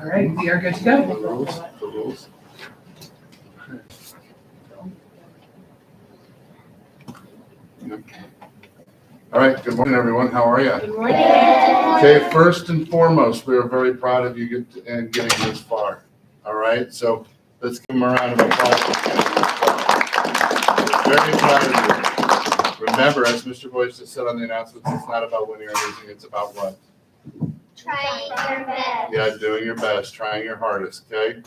All right, we are good to go. The rules. All right, good morning, everyone. How are you? Good morning. Okay, first and foremost, we are very proud of you getting this far. All right, so let's give them a round of applause. Very proud of you. Remember, as Mr. Boyce just said on the announcements, it's not about winning or losing, it's about what? Trying your best. Yeah, doing your best, trying your hardest, okay?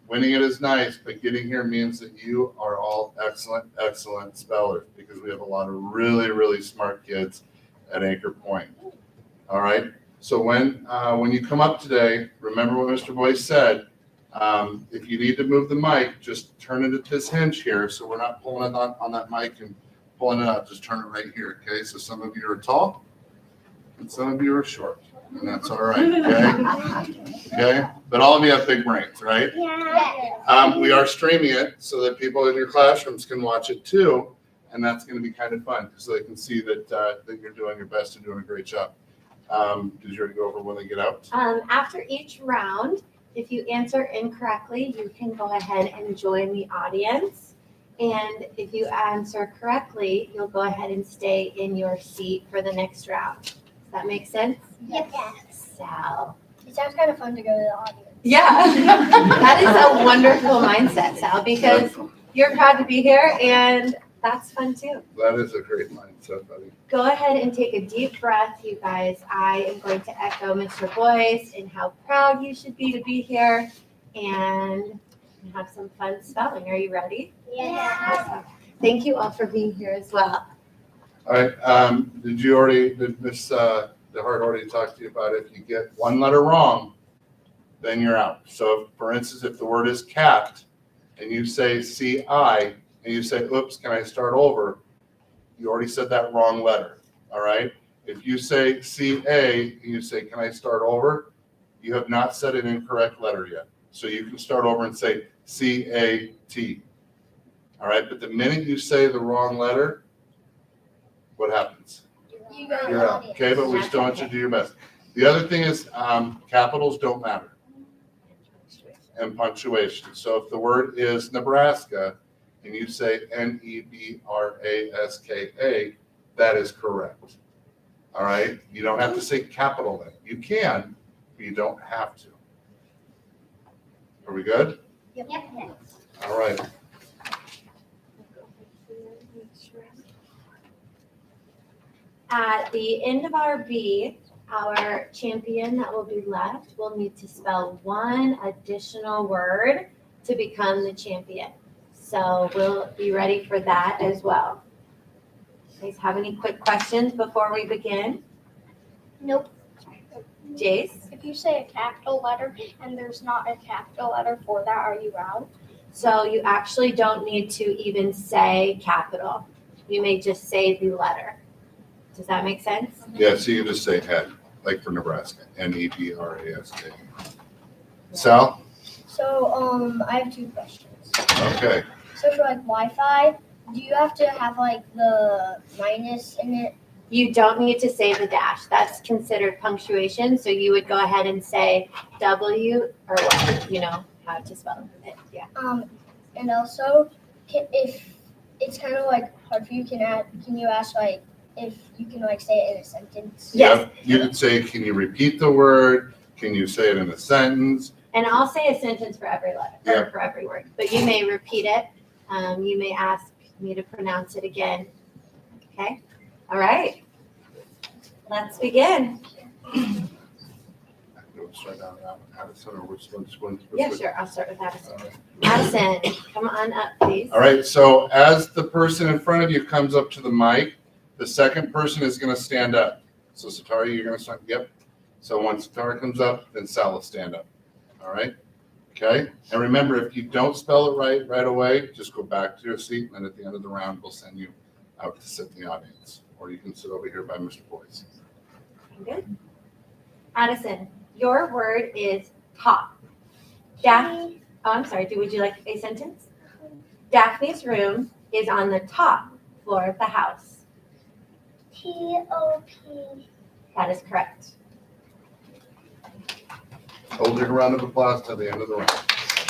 Winning it is nice, but getting here means that you are all excellent spellers because we have a lot of really smart kids at Anchor Point. All right, so when you come up today, remember what Mr. Boyce said. If you need to move the mic, just turn it at this hinge here so we're not pulling it on that mic and pulling it out. Just turn it right here, okay? So some of you are tall and some of you are short. And that's all right, okay? Okay, but all of you have big brains, right? Yeah. We are streaming it so that people in your classrooms can watch it too, and that's going to be kind of fun so they can see that that you're doing your best and doing a great job. Did you already go over when they get out? After each round, if you answer incorrectly, you can go ahead and join the audience. And if you answer correctly, you'll go ahead and stay in your seat for the next round. Does that make sense? Yes. Sal. It sounds kind of fun to go to the audience. Yeah, that is a wonderful mindset, Sal, because you're proud to be here and that's fun too. That is a great mindset, buddy. Go ahead and take a deep breath, you guys. I am going to echo Mr. Boyce and how proud you should be to be here and have some fun spelling. Are you ready? Yeah. Awesome. Thank you all for being here as well. All right, did Miss DeHart already talk to you about if you get one letter wrong, then you're out. So for instance, if the word is cat and you say C-I and you say, oops, can I start over? You already said that wrong letter, all right? If you say C-A and you say, can I start over? You have not said an incorrect letter yet. So you can start over and say C-A-T, all right? But the minute you say the wrong letter, what happens? You go to You're the out, audience. okay? But we still want you to do your best. The other thing is capitals don't matter and punctuation. So if the word is Nebraska and you say Nebraska, that is correct. All right? You don't have to say capital then. You can, but you don't have to. Are we good? Yep. All right. At the end of our B, our champion that will be left will need to spell one additional word to become the champion. So we'll be ready for that as well. You guys have any quick questions before we begin? Nope. Jace? If you say a capital letter and there's not a capital letter for that, are you out? So you actually don't need to even say capital. You may just say the letter. Does that make sense? Yeah, so you can just say head, like for Nebraska, Nebraska. Sal? So, I have two questions. Okay. So for like Wi-Fi, do you have to have like the minus in it? You don't need to say the dash. That's considered punctuation. So you would go ahead and say W or what, you know how to spell it. Yeah. And also, if it's kind of like hard for you, can you ask like if you can like say it in a sentence? Yes. Yeah, you can say, can you repeat the word? Can you say it in a sentence? And I'll say a sentence for every letter, or for every word, but you may repeat it. You may ask me to pronounce it again. Okay? All right. Let's begin. Yeah, sure. I'll start with Addison. Addison, come on up, please. All right, so as the person in front of you comes up to the mic, the second person is going to stand up. So Satara, you're going to stand, yep. So when Satara comes up, then Sal will stand up. All right? Okay? And remember, if you don't spell it right away, just go back to your seat, and then at the end of the round, we'll send you out to sit in the audience. Or you can sit over here by Mr. Boyce. Good. Addison, your word is top. Daphne, I'm sorry, would you like a sentence? Daphne's room is on the top floor of the house. T-O-P. That is correct. Hold your round of applause till the end of the round.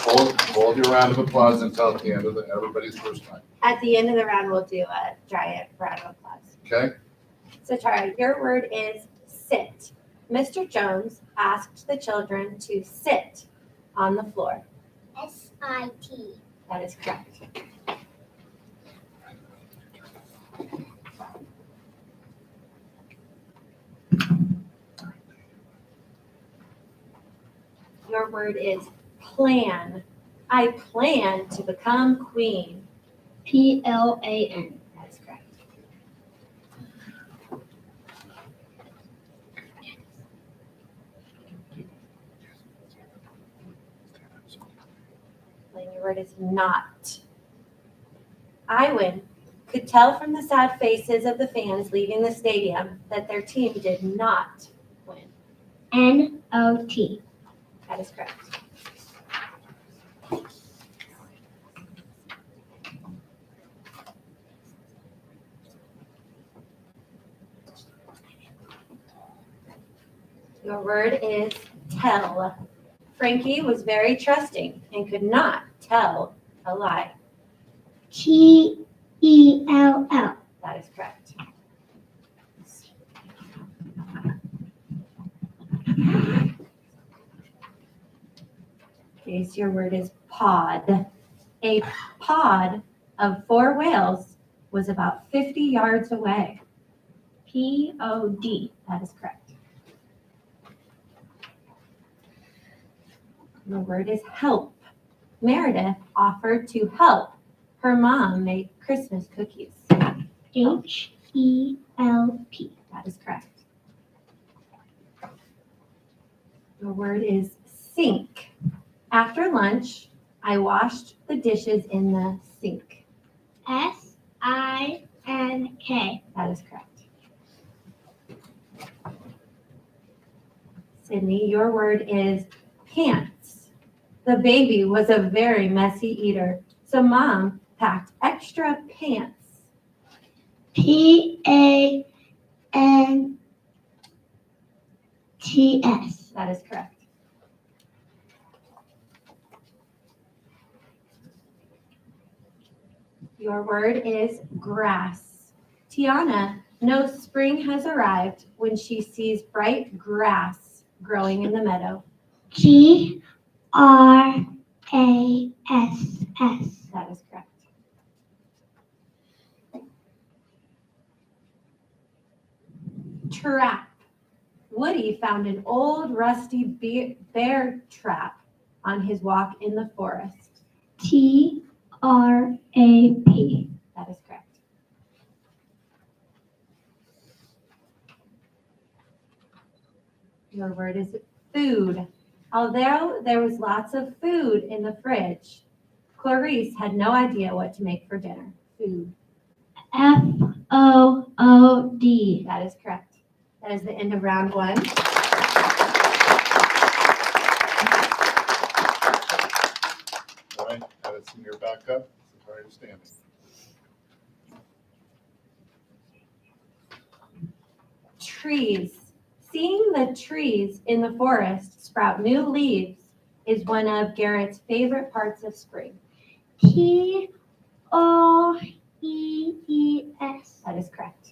Hold your round of applause until at the end of everybody's first time. At the end of the round, we'll do a giant round of applause. Okay? So Tara, your word is sit. Mr. Jones asked the children to sit on the floor. S-I-T. That is correct. Your word is plan. I plan to become queen. P-L-A-N. That is correct. And your word is not. Iwan could tell from the sad faces of the fans leaving the stadium that their team did not win. N-O-T. That is correct. Your word is tell. Frankie was very trusting and could not tell a lie. T-E-L-L. That is correct. Okay, so your word is pod. A pod of 4 whales was about 50 yards away. P-O-D. That is correct. The word is help. Meredith offered to help her mom make Christmas cookies. H-E-L-P. That is correct. The word is sink. After lunch, I washed the dishes in the sink. S-I-N-K. That is correct. Sydney, your word is pants. The baby was a very messy eater, so Mom packed extra pants. P-A-N-T-S. That is correct. Your word is grass. Tiana knows spring has arrived when she sees bright grass growing in the meadow. G-R-A-S-S. That is correct. Trap. Woody found an old rusty bear trap on his walk in the forest. T-R-A-P. That is correct. Your word is food. Although there was lots of food in the fridge, Clarice had no idea what to make for dinner. Food. F-O-O-D. That is correct. That is the end of round 1. All right, have it senior back up. So are you standing? Trees. Seeing the trees in the forest sprout new leaves is one of Garrett's favorite parts of spring. T-O-E-E-S. That is correct.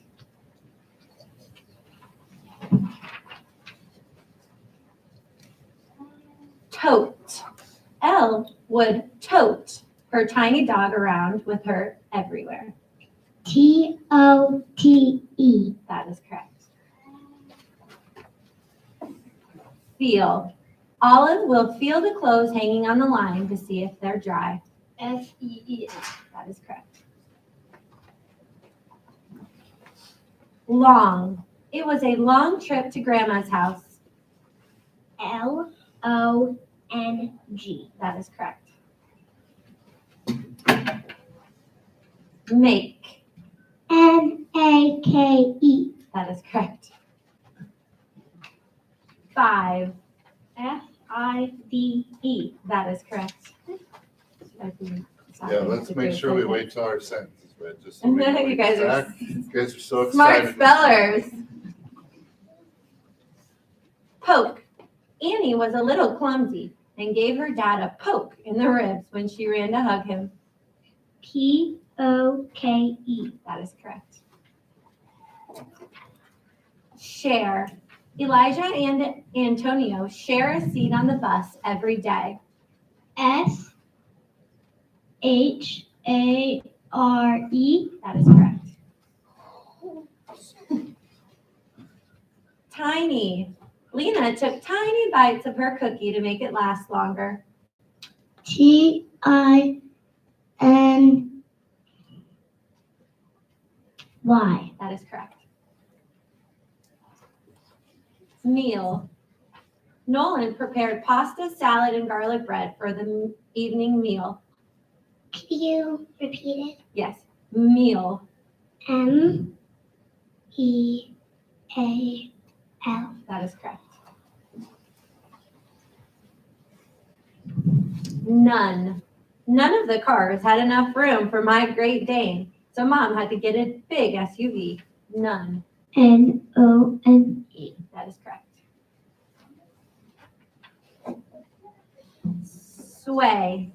Tote. Elle would tote her tiny dog around with her everywhere. T-O-T-E. That is correct. Feel. Olive will feel the clothes hanging on the line to see if they're dry. F-E-E-S. That is correct. Long. It was a long trip to Grandma's house. L-O-N-G. That is correct. Make. M-A-K-E. That is correct. 5. F-I-V-E. That is correct. Yeah, let's make sure we wait till our sentence is read. Just so we know You guys are you guys are so smart excited. spellers. Poke. Annie was a little clumsy and gave her dad a poke in the ribs when she ran to hug him. Poke. That is correct. Share. Elijah and Antonio share a seat on the bus every day. SHARE. That is correct. Tiny. Lena took tiny bites of her cookie to make it last longer. TINY. That is correct. Meal. Nolan prepared pasta, salad, and garlic bread for the evening meal. Could you repeat Yes, meal. it? MEAL. That is correct. None. None of the cars had enough room for my Great Dane, so Mom had to get a big SUV. None. NONE. That is correct. Sway.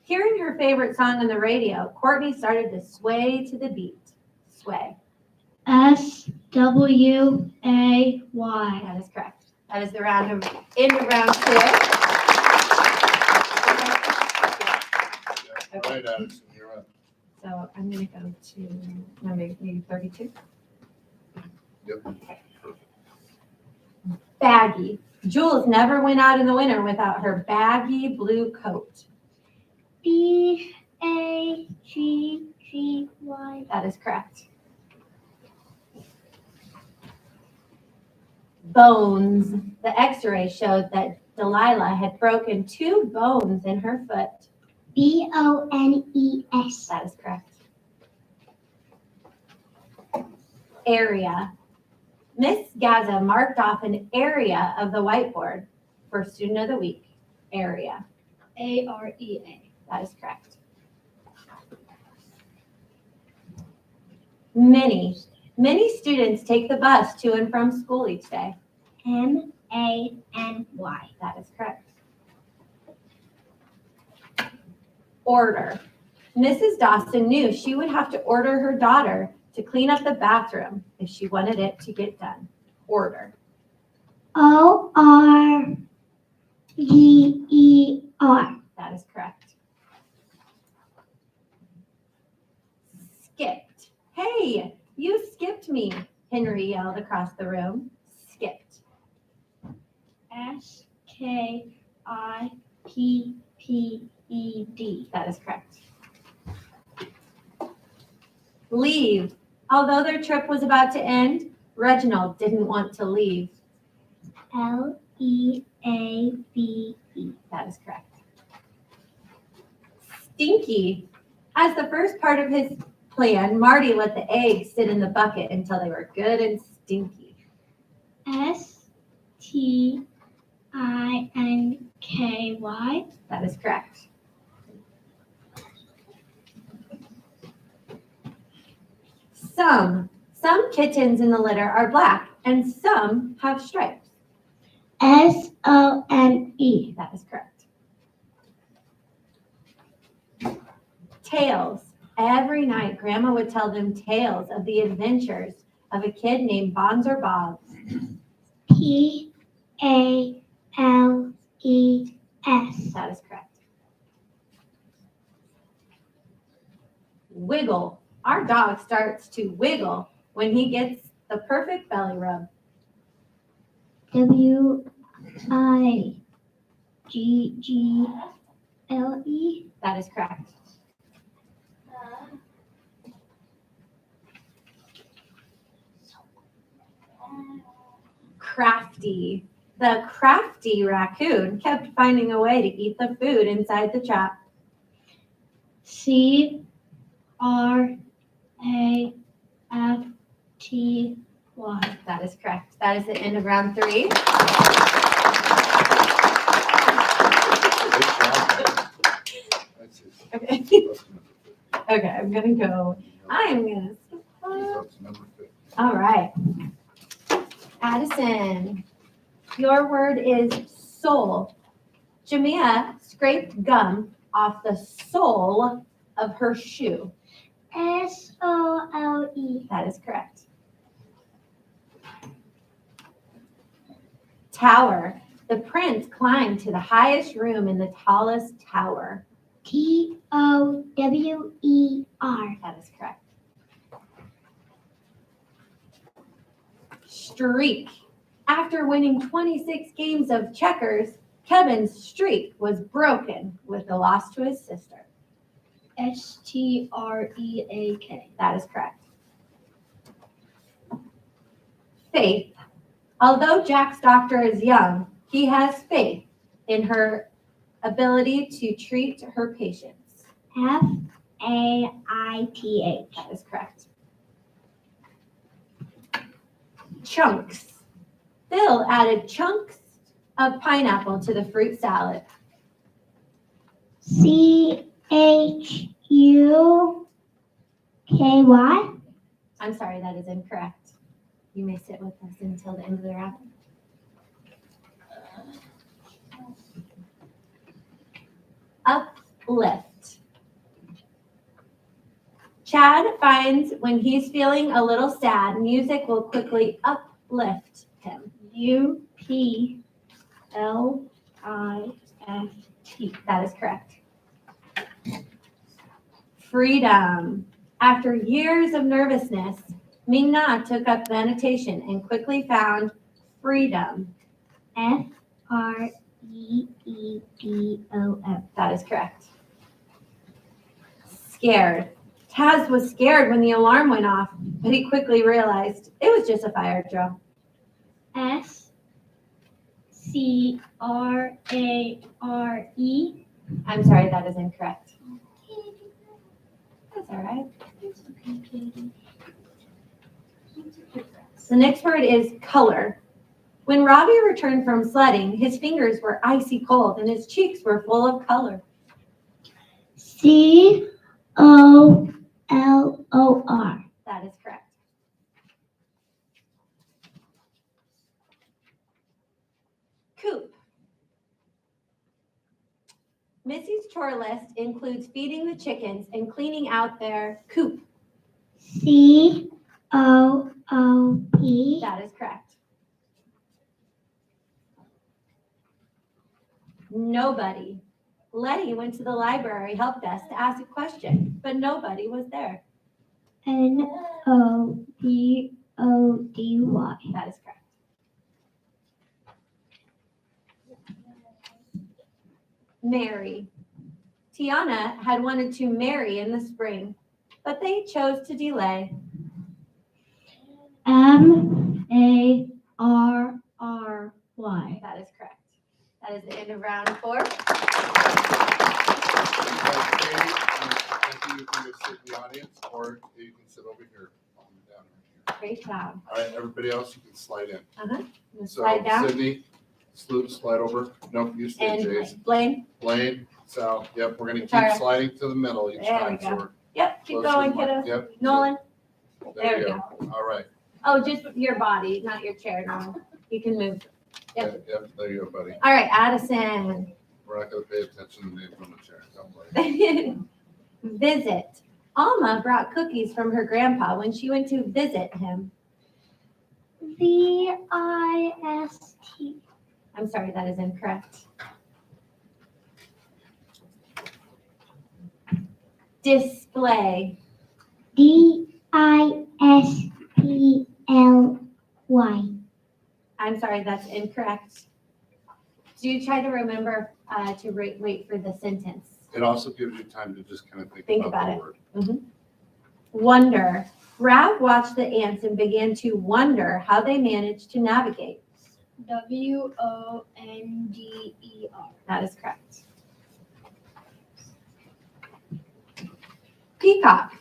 Hearing her favorite song on the radio, Courtney started to sway to the beat. Sway. SWAY. That is correct. That is the end of round 2. All right, Addison, you're up. So I'm going to go to maybe 32. Yep. Baggy. Jules never went out in the winter without her baggy blue coat. BAGGY. That is correct. Bones. The x-ray showed that Delilah had broken 2 bones in her foot. BONES. That is correct. Area. Miss Gaza marked off an area of the whiteboard for Student of the Week. Area. AREA. That is correct. Many students take the bus to and from school each day. MANY. That is correct. Order. Mrs. Dawson knew she would have to order her daughter to clean up the bathroom if she wanted it to get done. Order. ORGER. That is correct. Skipped. Hey, you skipped me, Henry yelled across the room. Skipped. SKIPPED. That is correct. Leave. Although their trip was about to end, Reginald didn't want to leave. LEAVE. That is correct. Stinky. As the first part of his plan, Marty let the eggs sit in the bucket until they were good and stinky. STINKY. That is correct. Some kittens in the litter are black and some have stripes. SOME. That is correct. Tales. Every night, Grandma would tell them tales of the adventures of a kid named Bonzer Bobs. PALES. That is correct. Wiggle. Our dog starts to wiggle when he gets the perfect belly rub. WIGGLE. That is correct. Crafty. The crafty raccoon kept finding a way to eat the food inside the trap. CRAFTY. That is correct. That is the end of round 3. That's it. Okay. That's number 50. Okay, I'm gonna go. I'm gonna skip that. That's number 50. All right. Addison. Your word is sole. Jamia scraped gum off the sole of her shoe. SOLE. That is correct. Tower. The prince climbed to the highest room in the tallest tower. TOWER. That is correct. Streak. After winning 26 games of checkers, Kevin's streak was broken with the loss to his sister. STREAK. That is correct. Faith. Although Jack's doctor is young, he has faith in her ability to treat her patients. FAITH. That is correct. Chunks. Phil added chunks of pineapple to the fruit salad. CHUKY. I'm sorry, that is incorrect. You may sit with us until the end of the round. Uplift. Chad finds when he's feeling a little sad, music will quickly uplift him. UPLIFT. That is correct. Freedom. After years of nervousness, Ming-Na took up meditation and quickly found freedom. FREEDOM. That is correct. Scared. Taz was scared when the alarm went off, but he quickly realized it was just a fire drill. SCRARE. I'm sorry, that is incorrect. That's all right. The next word is color. When Robbie returned from sledding, his fingers were icy cold and his cheeks were full of color. COLOR. That is correct. Coop. Missy's chore list includes feeding the chickens and cleaning out their coop. COOP. That is correct. Nobody. Letty went to the library help desk to ask a question, but nobody was there. NOBODY. That is correct. Marry. Tiana had wanted to marry in the spring, but they chose to delay. MARRY. That is correct. That is the end of round 4. Katie, you can just sit in the audience, or you can sit over here. I'll be down right Great job. here. All right, everybody else, you can slide in. You So slide down. Sydney, slide over. Nope, you stay, And Jace. Blaine. Blaine, Sal, yep, we're gonna keep Tara. sliding to the middle each There we time. go. So we're Yep, keep close to going, the mic. kiddo. Yep. Nolan. There we go. All right. Oh, just your body, not your chair, Nolan. You can move. Yep. Yep, there you go, buddy. All right, Addison. We're not gonna pay attention to the names on the chair. Don't worry. Visit. Alma brought cookies from her grandpa when she went to visit him. VIST. I'm sorry, that is incorrect. Display. DISPLY. I'm sorry, that's incorrect. Do you try to remember to wait for the sentence? It also gives you time to just kind of think Think about the about word. Wonder. Rav watched the ants and began to wonder how they managed to navigate. WONDER. That is correct. Peacock.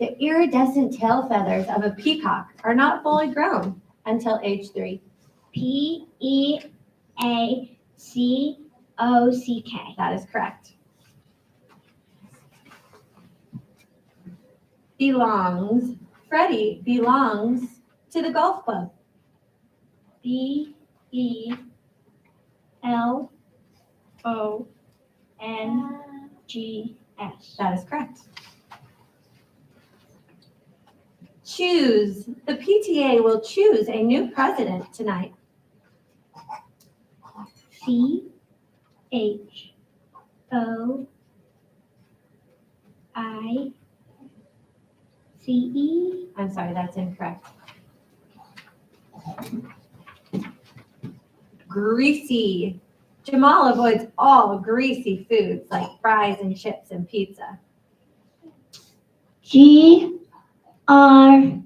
The iridescent tail feathers of a peacock are not fully grown until age 3. PEACOCK. That is correct. Belongs. Freddie belongs to the golf club. BELONGS. LONGS. That is correct. Choose. The PTA will choose a new president tonight. CHOICE. I'm sorry, that's incorrect. Greasy. Jamal avoids all greasy foods like fries and chips and pizza. GREESE. I'm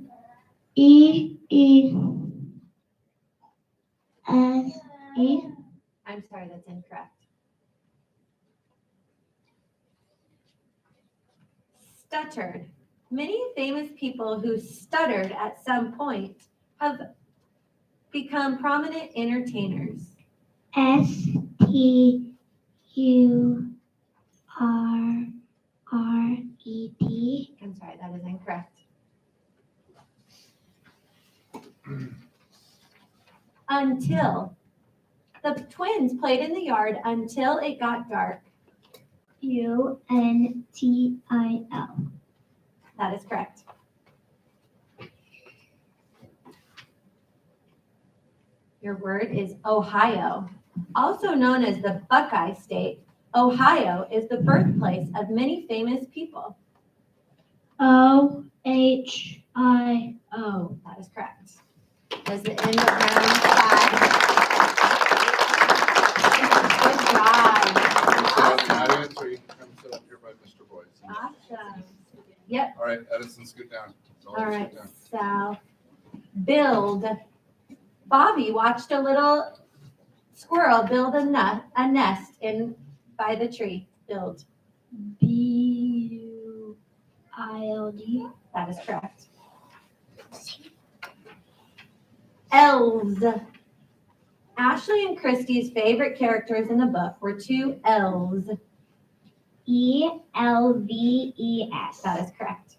sorry, that's incorrect. Stuttered. Many famous people who stuttered at some point have become prominent entertainers. STURRED. I'm sorry, that is incorrect. Until. The twins played in the yard until it got dark. UNTIL. That is correct. Your word is Ohio. Also known as the Buckeye State, Ohio is the birthplace of many famous people. OHIO. That is correct. That's the end of round 5. Good job. Out in the audience, or you can come sit up here by Mr. Boyce. Awesome. Yep. All right, Edison, scoot down. All right. So, build. Bobby watched a little squirrel build a nest in by the tree. Build. BUILD. That is correct. Elves. Ashley and Christy's favorite characters in the book were 2 elves. ELVES. That is correct.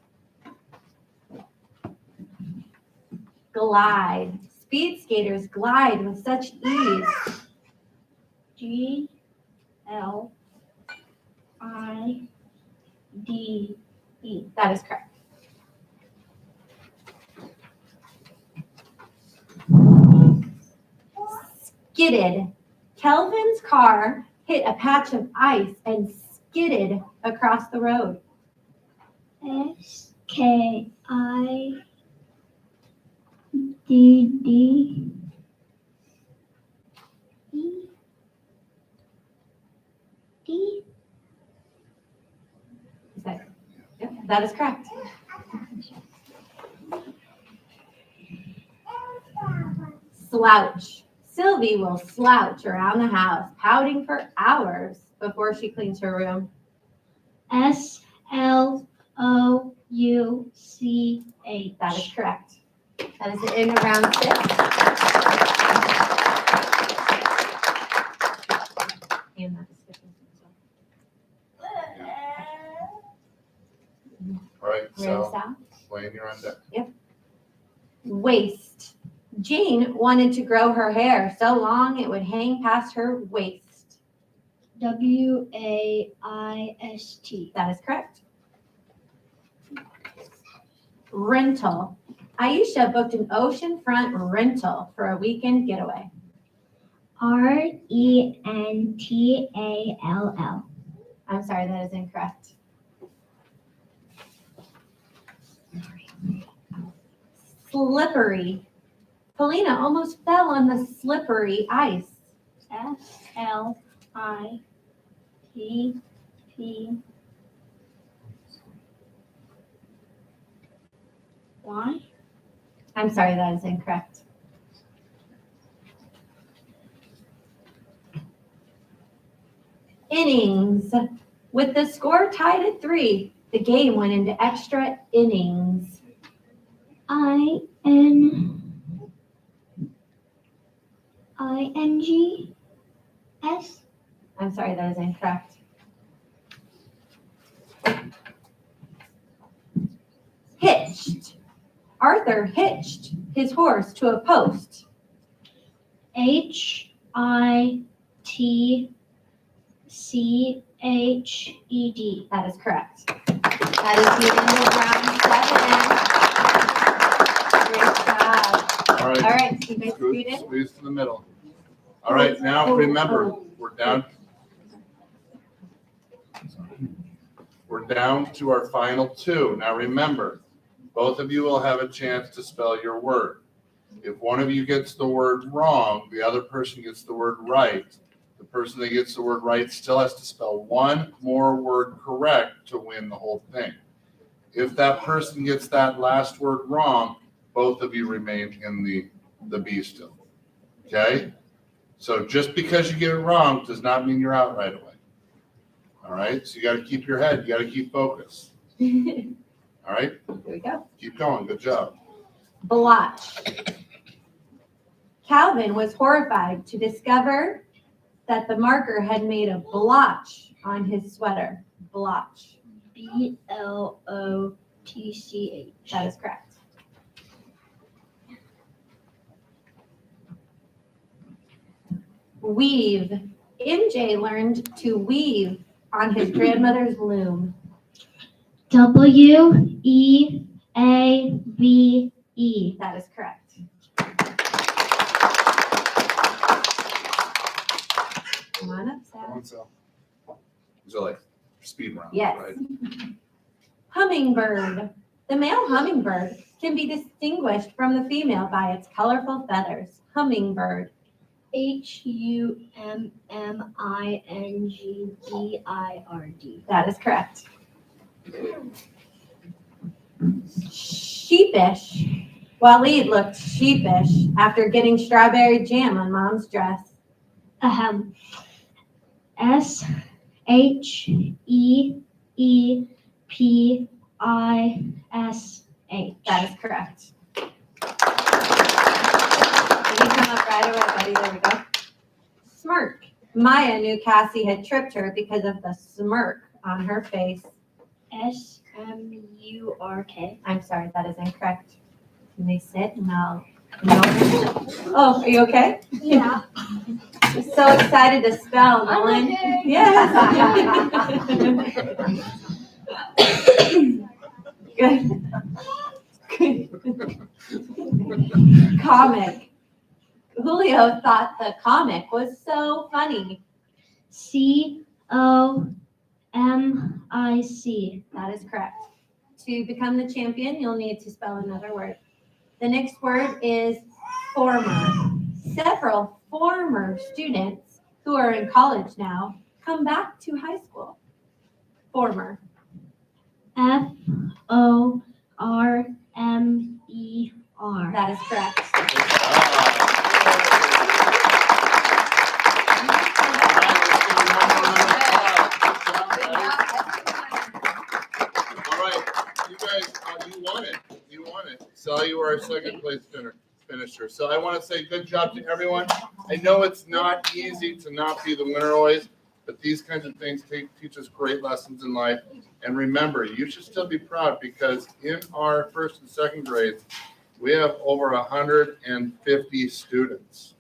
Glide. Speed skaters glide with such ease. GLIDE. That is correct. Skidded. Kelvin's car hit a patch of ice and skidded across the road. SKIDD. Is that? Yep, that is correct. Slouch. Sylvie will slouch around the house, pouting for hours before she cleans her room. SLOUCH. That is correct. That is the end of round 6. And that is skipping. All right, Ready, so Sal? Wayne, you're on deck. Waist. Jean wanted to grow her hair so long it would hang past her waist. WAIST. That is correct. Rental. Aisha booked an oceanfront rental for a weekend getaway. RENTALL. I'm sorry, that is incorrect. Slippery. Polina almost fell on the slippery ice. SLIPPY. I'm sorry, that is incorrect. Innings. With the score tied at 3, the game went into extra innings. INGS. I'm sorry, that is incorrect. Hitched. Arthur hitched his horse to a post. HITCHED. That is correct. That is the end of round 7. Great job. All right. All right, so you guys Squeeze, scooted. squeeze to the middle. All right, now remember, we're down to our final 2. Now remember, both of you will have a chance to spell your word. If one of you gets the word wrong, the other person gets the word right. The person that gets the word right still has to spell one more word correct to win the whole thing. If that person gets that last word wrong, both of you remain in the B still. Okay? So just because you get it wrong does not mean you're out right away. All right? So you got to keep your head. You got to keep focus. All right? Here we go. Keep going. Good job. Blotch. Calvin was horrified to discover that the marker had made a blotch on his sweater. Blotch. BLOTCH. That is correct. Weave. MJ learned to weave on his grandmother's loom. WEAVE. That is correct. Come on up, Come Sam. on, Sal. These are like speed rounds, Yes. right? Hummingbird. The male hummingbird can be distinguished from the female by its colorful feathers. Hummingbird. HUMMINGBIRD. That is correct. Sheepish. Waleed looked sheepish after getting strawberry jam on mom's dress. Ahem. SHEEPISH. That is correct. Did you come up right away, buddy? There we go. Smirk. Maya knew Cassie had tripped her because of the smirk on her face. SMURK. I'm sorry, that is incorrect. Can they sit and I'll Oh, are you okay? Yeah. I'm so excited to spell, Nolan. okay. Yes. Good. Comic. Julio thought the comic was so funny. COMIC. That is correct. To become the champion, you'll need to spell another word. The next word is former. Several former students who are in college now come back to high school. Former. FORMER. That is correct. All right, you guys, you won it. You won it. So you are our second place finisher. So I want to say good job to everyone. I know it's not easy to not be the winner always, but these kinds of things teach us great lessons in life. And remember, you should still be proud because in our first and second grades, we have over 150 students.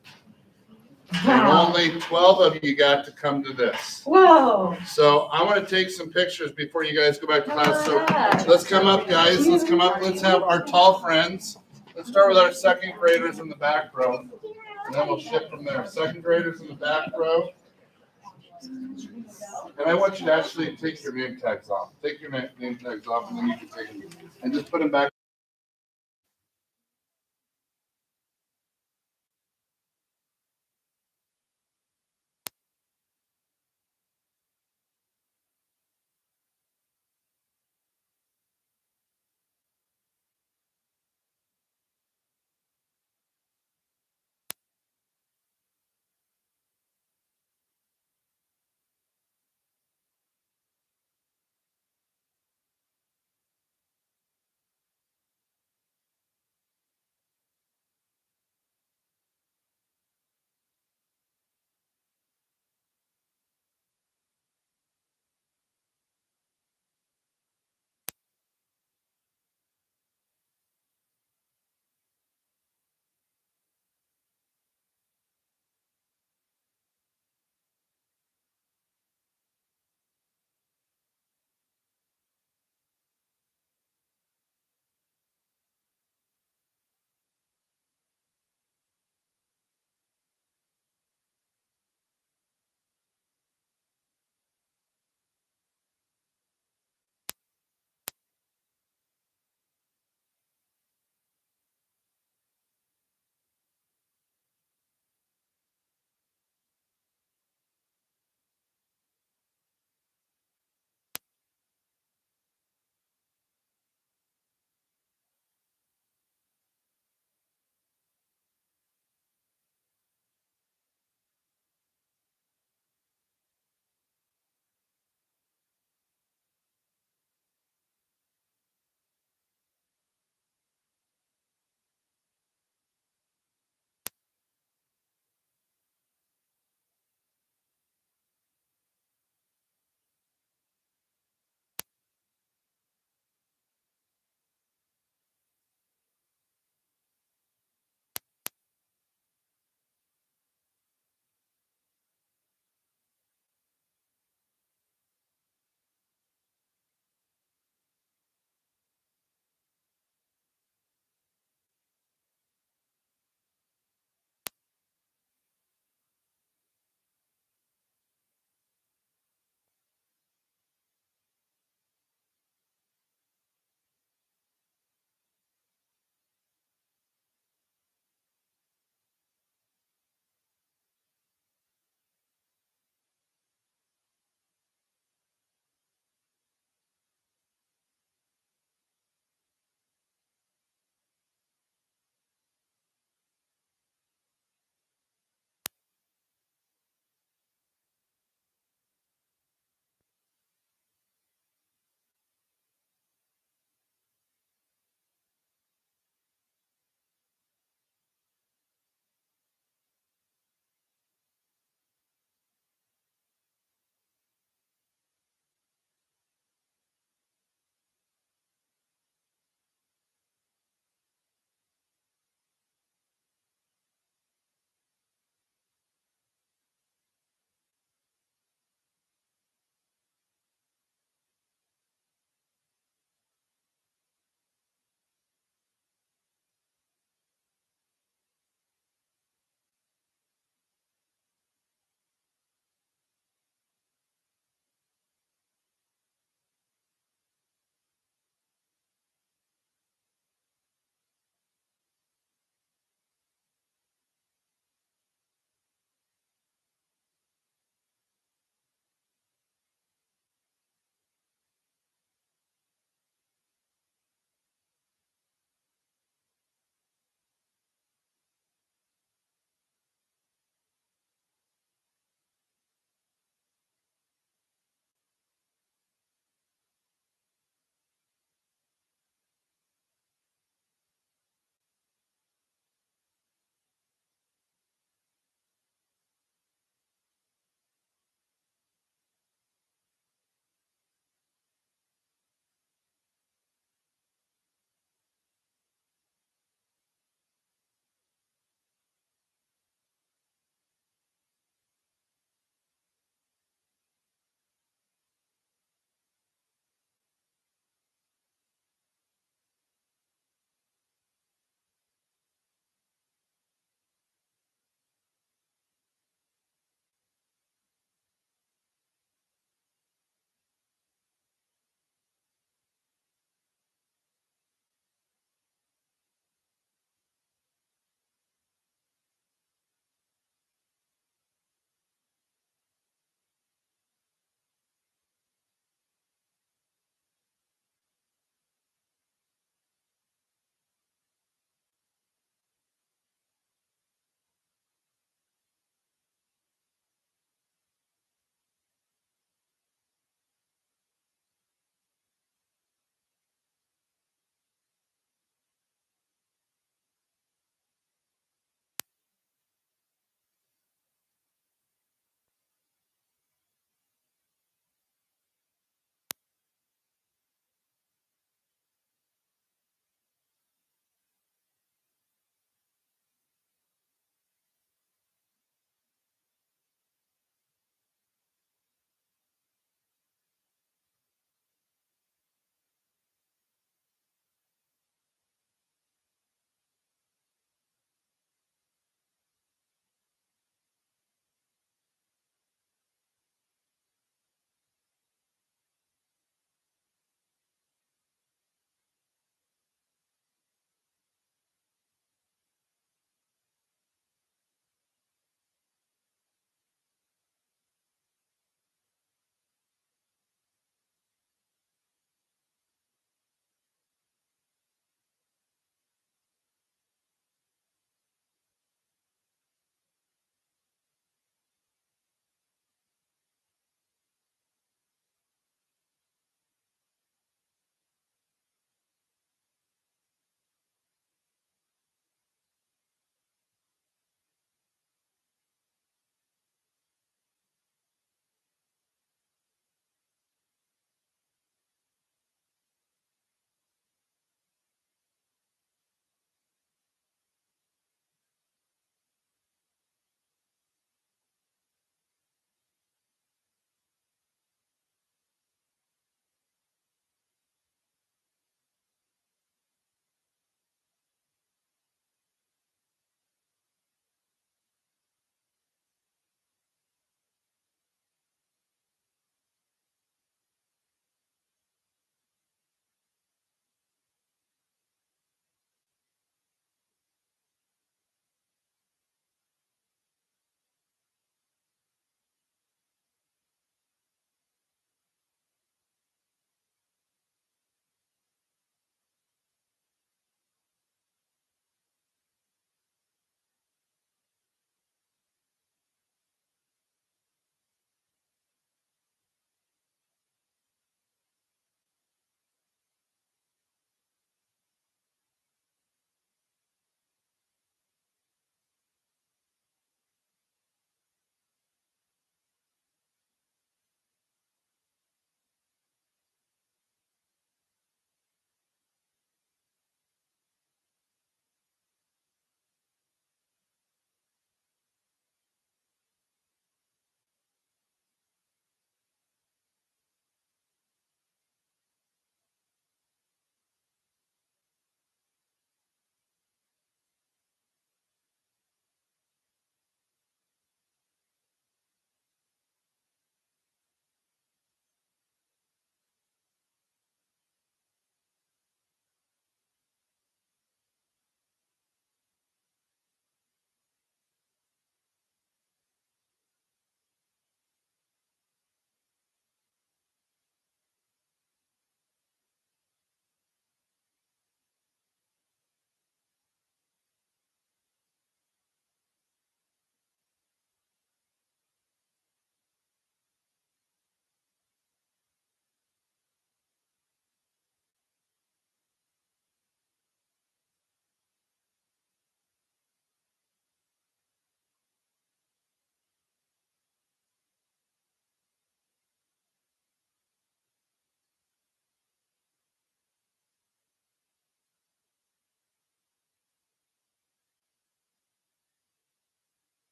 And only 12 of you got to come to this. Whoa. So I want to take some pictures before you guys go back to class. So Yeah. let's come up, guys. Let's come up. Let's have our tall friends. Let's start with our second graders in the back row. And then we'll shift from there. Second graders in the back row. And I want you to actually take your name tags off. Take your name tags off, and then you can take them and just put them back.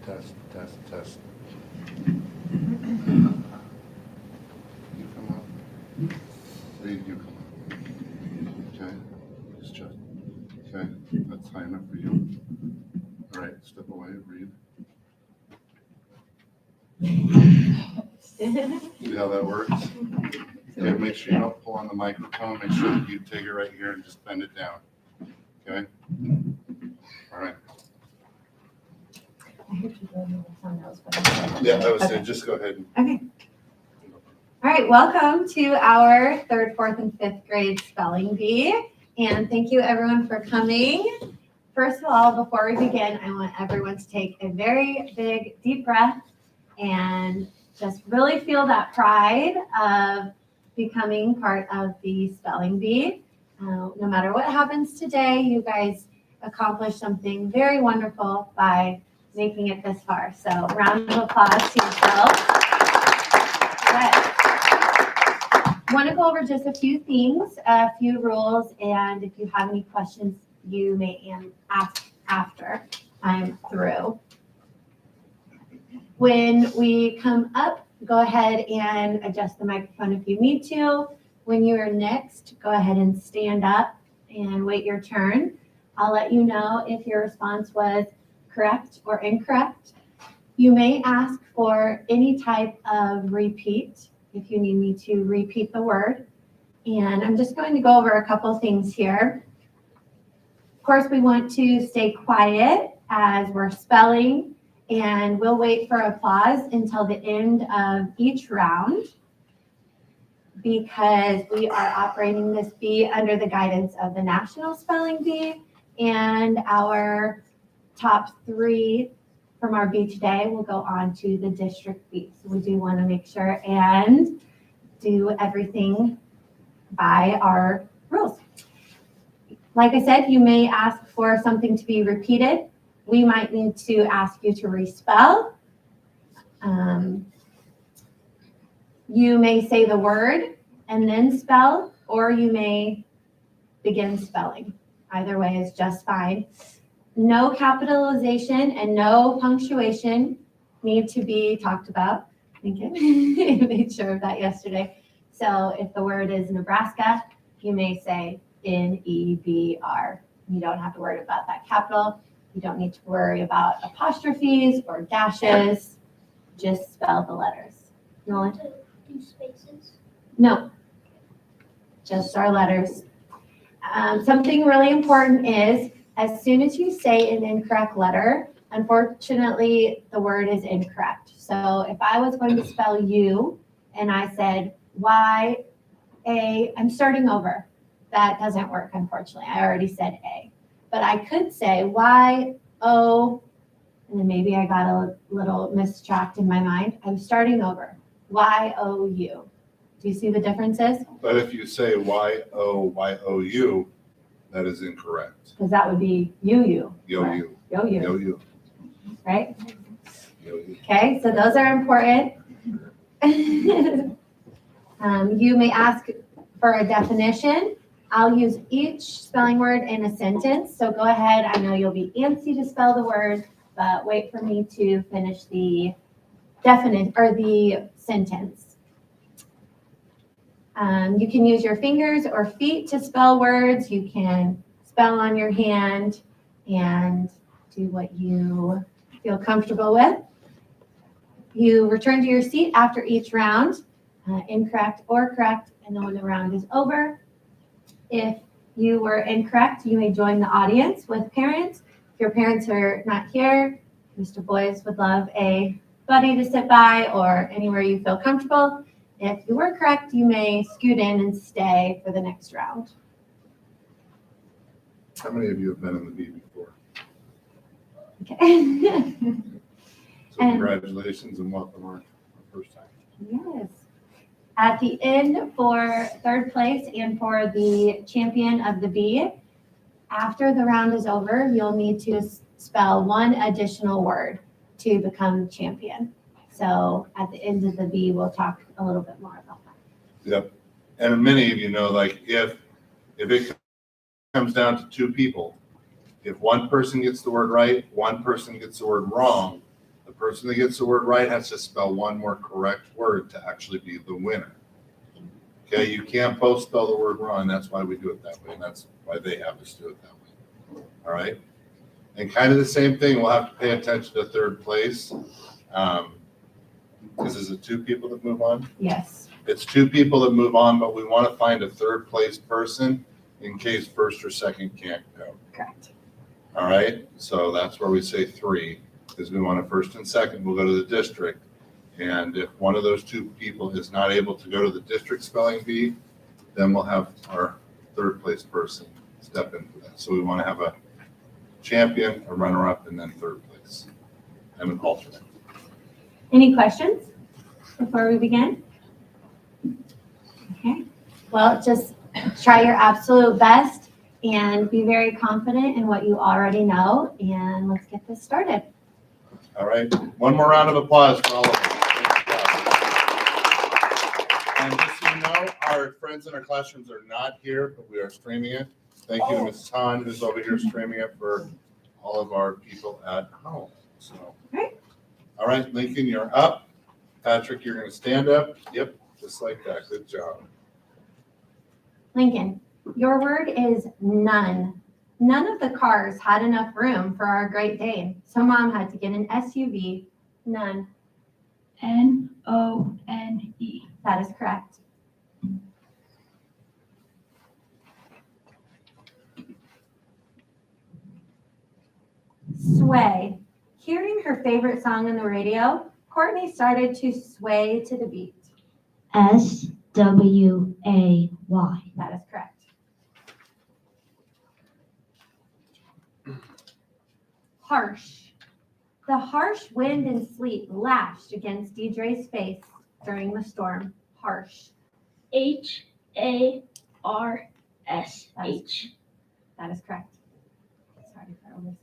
test. You come up. Reed, you come up. Okay, just check. Okay, that's high enough for you. All right, step away, Reed. See how that works? Okay, make sure you don't pull on the microphone. Make sure that you take it right here and just bend it down. Okay? All right. I heard you go with someone else, but Yeah, I was Okay. saying, just go ahead and. Okay. All right, welcome to our third, fourth, and fifth grade spelling bee. And thank you everyone for coming. First of all, before we begin, I want everyone to take a very big, deep breath and just really feel that pride of becoming part of the spelling bee. No matter what happens today, you guys accomplished something very wonderful by making it this far. So round of applause to yourselves. Good. Want to go over just a few things, a few rules, and if you have any questions, you may ask after I'm through. When we come up, go ahead and adjust the microphone if you need to. When you are next, go ahead and stand up and wait your turn. I'll let you know if your response was correct or incorrect. You may ask for any type of repeat if you need me to repeat the word. And I'm just going to go over a couple things here. Of course, we want to stay quiet as we're spelling, and we'll wait for applause until the end of each round because we are operating this bee under the guidance of the National Spelling Bee, and our top 3 from our bee today will go on to the district bee. So we do want to make sure and do everything by our rules. Like I said, you may ask for something to be repeated. We might need to ask you to respell. You may say the word and then spell, or you may begin spelling. Either way is just fine. No capitalization and no punctuation need to be talked about. I think I made sure of that yesterday. So if the word is Nebraska, you may say N-E-B-R. You don't have to worry about that capital. You don't need to worry about apostrophes or dashes. Just spell the letters. Nolan? Do spaces. No. Just our letters. Something really important is as soon as you say an incorrect letter, unfortunately, the word is incorrect. So if I was going to spell you and I said Y-A, I'm starting over. That doesn't work, unfortunately. I already said A. But I could say Y-O, and then maybe I got a little mistracked in my mind. I'm starting over. Y-O-U. Do you see the differences? But if you say Y-O-Y-O-U, that is incorrect. Because that would be you. Yo-you. Yo-you, Yo-you. right? Yo-you. Okay, so those are important. You may ask for a definition. I'll use each spelling word in a sentence. So go ahead. I know you'll be antsy to spell the word, but wait for me to finish the the sentence. You can use your fingers or feet to spell words. You can spell on your hand and do what you feel comfortable with. You return to your seat after each round, incorrect or correct, and then when the round is over, if you were incorrect, you may join the audience with parents. If your parents are not here, Mr. Boyce would love a buddy to sit by or anywhere you feel comfortable. If you were correct, you may scoot in and stay for the next round. How many of you have been in the bee before? Okay. So congratulations and welcome our first time. Yes. At the end for third place and for the champion of the bee, after the round is over, you'll need to spell one additional word to become champion. So at the end of the bee, we'll talk a little bit more about that. Yep. And many of you know, like if it comes down to 2 people, if one person gets the word right, one person gets the word wrong, person that gets the word right has to spell one more correct word to actually be the winner. Okay, you can't both spell the word wrong. That's why we do it that way. And that's why they have us do it that way. All right. And kind of the same thing, we'll have to pay attention to third place. Because is it 2 people that move on? Yes. It's 2 people that move on, but we want to find a third place person in case first or second can't go. Correct. All right. So that's where we say 3, because we want a first and second. We'll go to the district. And if one of those 2 people is not able to go to the district spelling bee, then we'll have our third place person step into that. So we want to have a champion, a runner-up, and then third place, and an alternate. Any questions before we begin? Okay. Well, just try your absolute best and be very confident in what you already know. And let's get this started. All right. One more round of applause for all of us. And just so you know, our friends in our classrooms are not here, but we are streaming it. Thank you to Mrs. Hahn, who's over here streaming it for all of our people at home. So, Great. All right, Lincoln, you're up. Patrick, you're going to stand up. Yep, just like that. Good job. Lincoln, your word is none. None of the cars had enough room for our Great Dane, so Mom had to get an SUV. None. N-O-N-E. That is correct. Sway. Hearing her favorite song on the radio, Courtney started to sway to the beat. S-W-A-Y. That is correct. Harsh. The harsh wind and sleet lashed against Deidre's face during the storm. Harsh. H-A-R-S-H. That is correct. Sorry for overspeaking.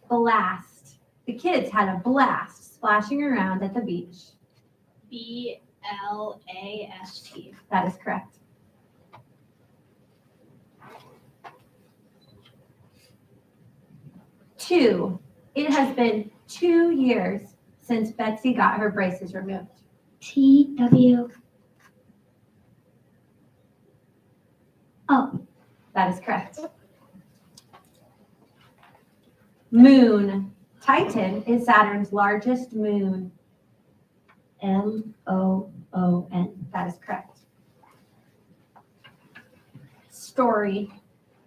Blast. The kids had a blast splashing around at the beach. B-L-A-S-T. That is correct. Two. It has been 2 years since Betsy got her braces removed. T-W. Oh, That is correct. Moon. Titan is Saturn's largest moon. M-O-O-N. That is correct. Story.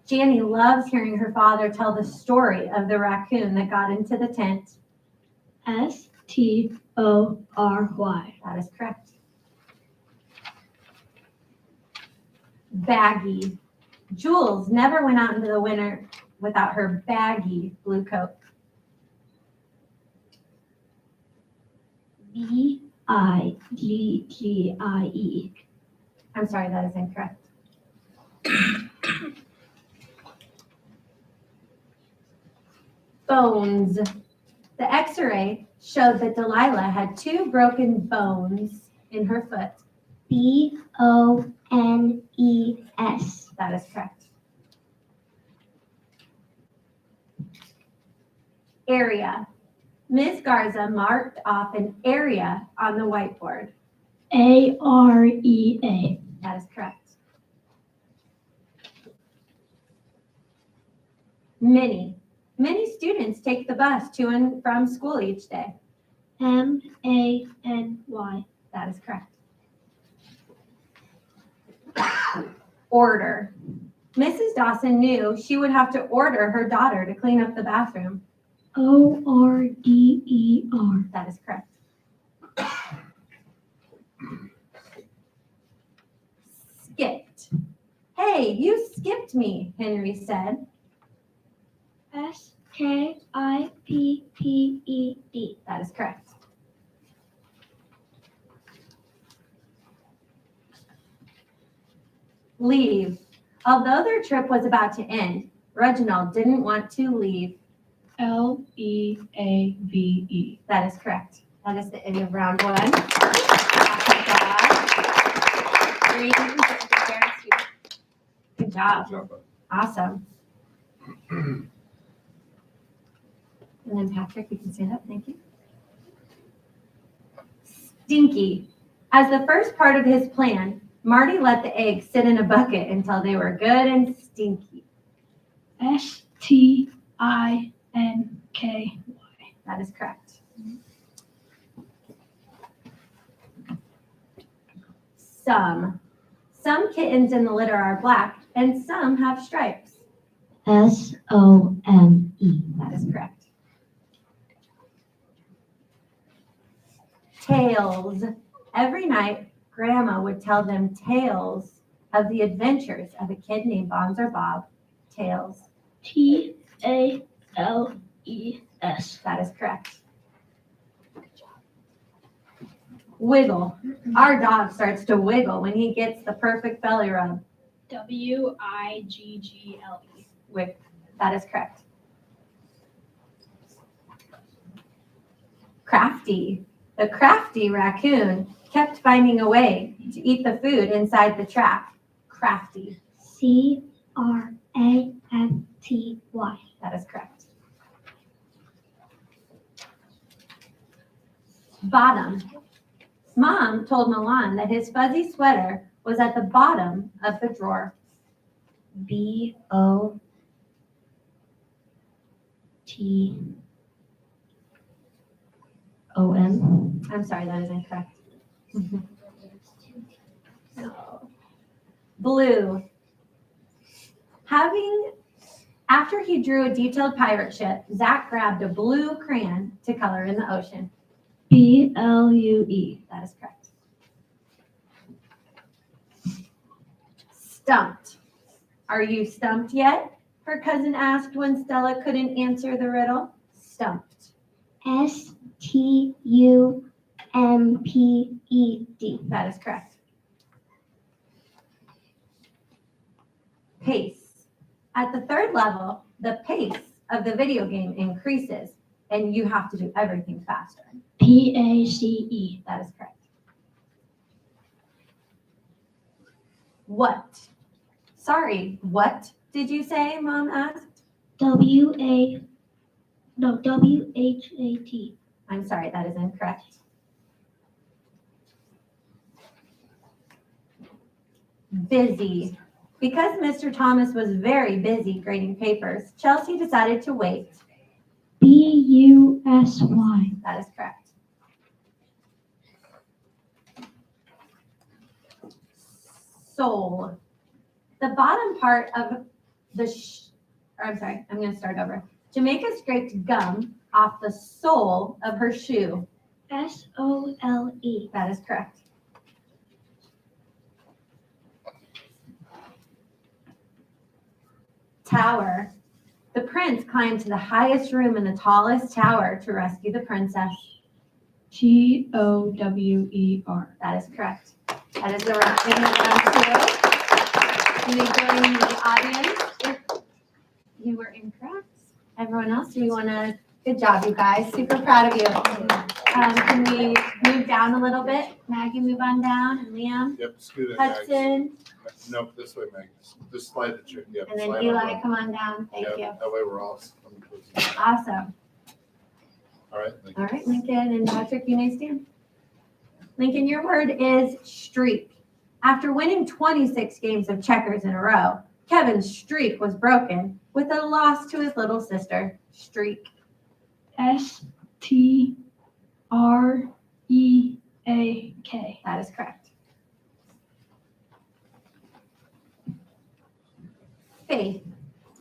Janny loves hearing her father tell the story of the raccoon that got into the tent. S-T-O-R-Y. That is correct. Baggy. Jules never went out into the winter without her baggy blue coat. B-I-G-G-I-E. I'm sorry, that is incorrect. Bones. The x-ray showed that Delilah had 2 broken bones in her foot. B-O-N-E-S. That is correct. Area. Ms. Garza marked off an area on the whiteboard. A-R-E-A. That is correct. Many. Many students take the bus to and from school each day. M-A-N-Y. That is correct. Order. Mrs. Dawson knew she would have to order her daughter to clean up the bathroom. O-R-D-E-R. That is correct. Skipped. Hey, you skipped me, Henry said. S-K-I-P-P-E-D. That is correct. Leave. Although their trip was about to end, Reginald didn't want to leave. L-E-A-V-E. That is correct. That is the end of round 1. Good job. Good job, bud. Awesome. And then Patrick, you can stand up. Thank you. Stinky. As the first part of his plan, Marty let the eggs sit in a bucket until they were good and stinky. STINKY. That is correct. Some kittens in the litter are black and some have stripes. SOME. That is correct. Tales. Every night, Grandma would tell them tales of the adventures of a kid named Bonzer Bob. Tales. TALES. That is correct. Wiggle. Our dog starts to wiggle when he gets the perfect belly rub. WIGGLE. That is correct. Crafty. The crafty raccoon kept finding a way to eat the food inside the trap. Crafty. CRAFTY. That is correct. Bottom. Mom told Milan that his fuzzy sweater was at the bottom of the drawer. BOTTOM. I'm sorry, that is incorrect. No. Blue. After he drew a detailed pirate ship, Zach grabbed a blue crayon to color in the ocean. BLUE. That is correct. Stumped. Are you stumped yet? Her cousin asked when Stella couldn't answer the riddle. Stumped. STUMPED. That is correct. Pace. At the third level, the pace of the video game increases, and you have to do everything faster. PACE. That is correct. What? Sorry, what did you say? Mom asked. WHAT. I'm sorry, that is incorrect. Busy. Because Mr. Thomas was very busy grading papers, Chelsea decided to wait. BUSY. That is correct. Sole. The bottom part of I'm going to start over. Jamaica scraped gum off the sole of her shoe. SOLE. That is correct. Tower. The prince climbed to the highest room in the tallest tower to rescue the princess. GOWER. That is correct. That is the round two. You may join the audience if you were incorrect. Everyone else, do you want to? Good job, you guys. Super proud of you. Can we move down a little bit? Maggie, move on down, and Liam, Yep, scoot it, Max. Hudson, Nope, this way, Meg. Just slide the chair. Yep, and then slide on Eli. down. Come on down. Thank Yep, you. that way we're all coming close. Awesome. All right, thank you. All right, Lincoln and Patrick, you may stand. Lincoln, your word is streak. After winning 26 games of checkers in a row, Kevin's streak was broken with a loss to his little sister. Streak. STREAK. That is correct. Faith.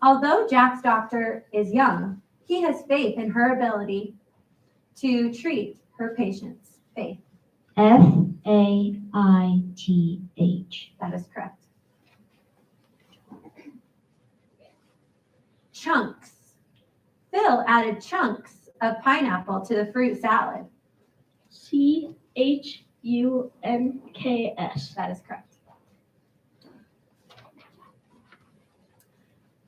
Although Jack's doctor is young, he has faith in her ability to treat her patients. Faith. FAITH. That is correct. Chunks. Phil added chunks of pineapple to the fruit salad. CHUNKS. That is correct.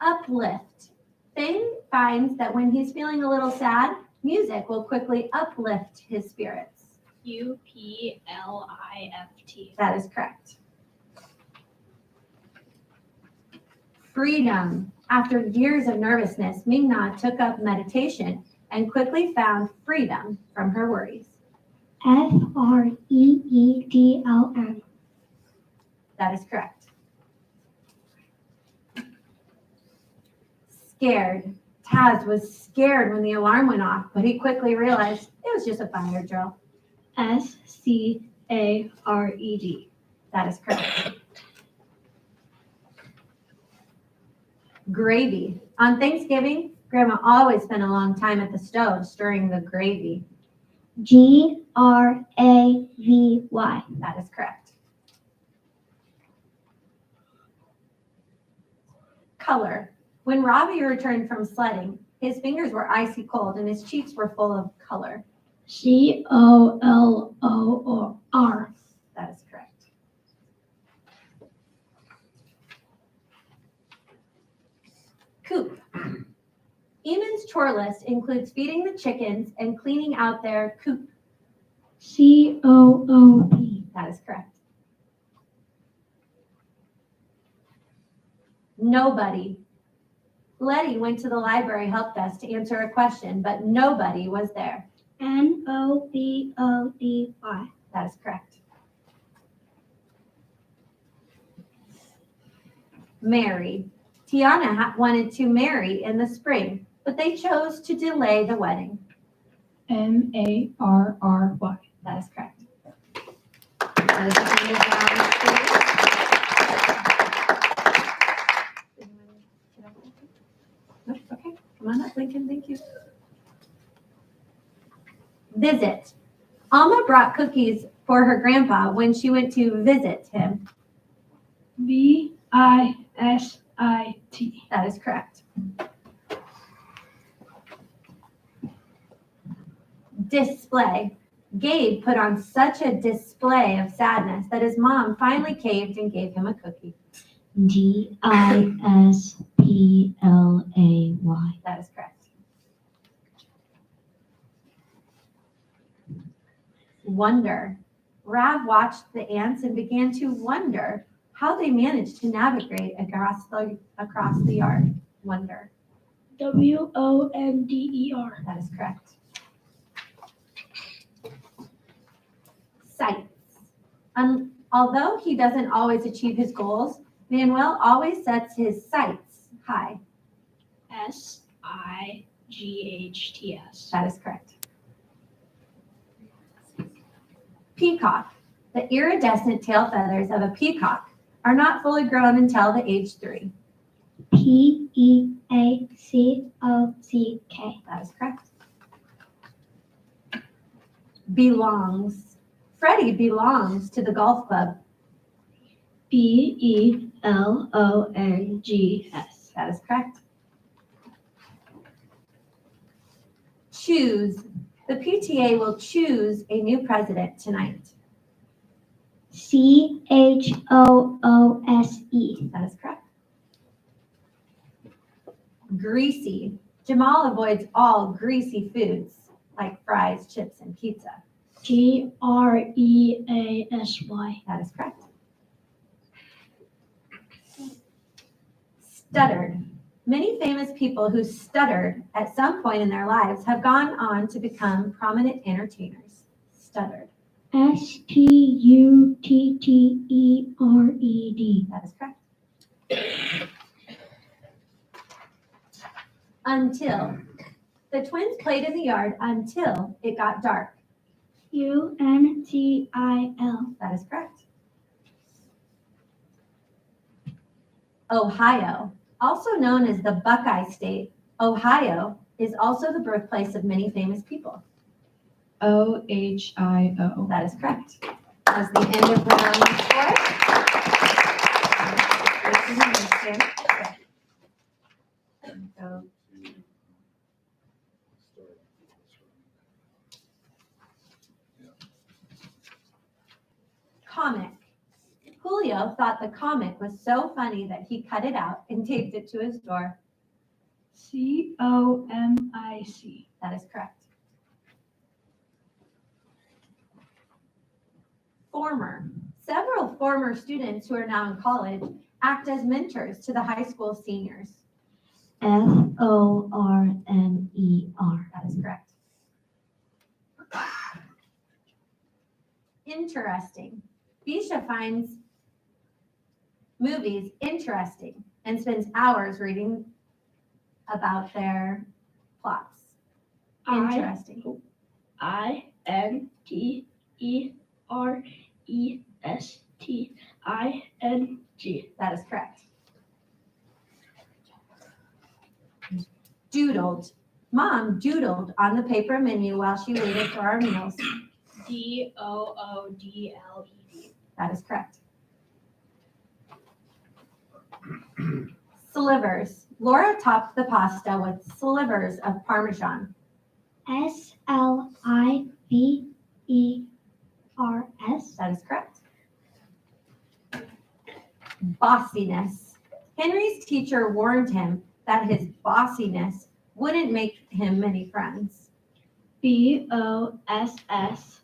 Uplift. Finn finds that when he's feeling a little sad, music will quickly uplift his spirits. UPLIFT. That is correct. Freedom. After years of nervousness, Ming-Na took up meditation and quickly found freedom from her worries. Freedlm. That is correct. Scared. Taz was scared when the alarm went off, but he quickly realized it was just a fire drill. Scared. That is correct. Gravy. On Thanksgiving, Grandma always spent a long time at the stove stirring the gravy. Gravy. That is correct. Color. When Robbie returned from sledding, his fingers were icy cold and his cheeks were full of color. Color. That is correct. Coop. Eamon's chore list includes feeding the chickens and cleaning out their coop. Coop. That is correct. Nobody. Letty went to the library help desk to answer a question, but nobody was there. Nobody. That is correct. Marry. Tiana wanted to marry in the spring, but they chose to delay the wedding. Marry. That is correct. That is the end of round 2. Nope, okay, come on up, Lincoln, thank you. Visit. Alma brought cookies for her grandpa when she went to visit him. Visit. That is correct. Display. Gabe put on such a display of sadness that his mom finally caved and gave him a cookie. Display. That is correct. Wonder. Rav watched the ants and began to wonder how they managed to navigate across the yard. Wonder. Wonder. That is correct. Sights. Although he doesn't always achieve his goals, Manuel always sets his sights high. Sights. That is correct. Peacock. The iridescent tail feathers of a peacock are not fully grown until the age 3. Peacock. That is correct. Belongs. Freddie belongs to the golf club. Belongs. That is correct. Choose. The PTA will choose a new president tonight. Choose. That is correct. Greasy. Jamal avoids all greasy foods like fries, chips, and pizza. Greasy. That is correct. Stuttered. Many famous people who stuttered at some point in their lives have gone on to become prominent entertainers. Stuttered. Stuttered. That is correct. Until. The twins played in the yard until it got dark. Until. That is correct. Ohio. Also known as the Buckeye State, Ohio is also the birthplace of many famous people. Ohio. That is correct. That's the end of round 4. Comic. Julio thought the comic was so funny that he cut it out and taped it to his door. Comic. That is correct. Former. Several former students who are now in college act as mentors to the high school seniors. Former. That is correct. Interesting. Bisha finds movies interesting and spends hours reading about their plots. Interesting. INteresting. That is correct. Doodled. Mom doodled on the paper menu while she waited for our meals. DOODLED. That is correct. Slivers. Laura topped the pasta with slivers of Parmesan. SLIVERS. That is correct. Bossiness. Henry's teacher warned him that his bossiness wouldn't make him many friends. BOSSINESS.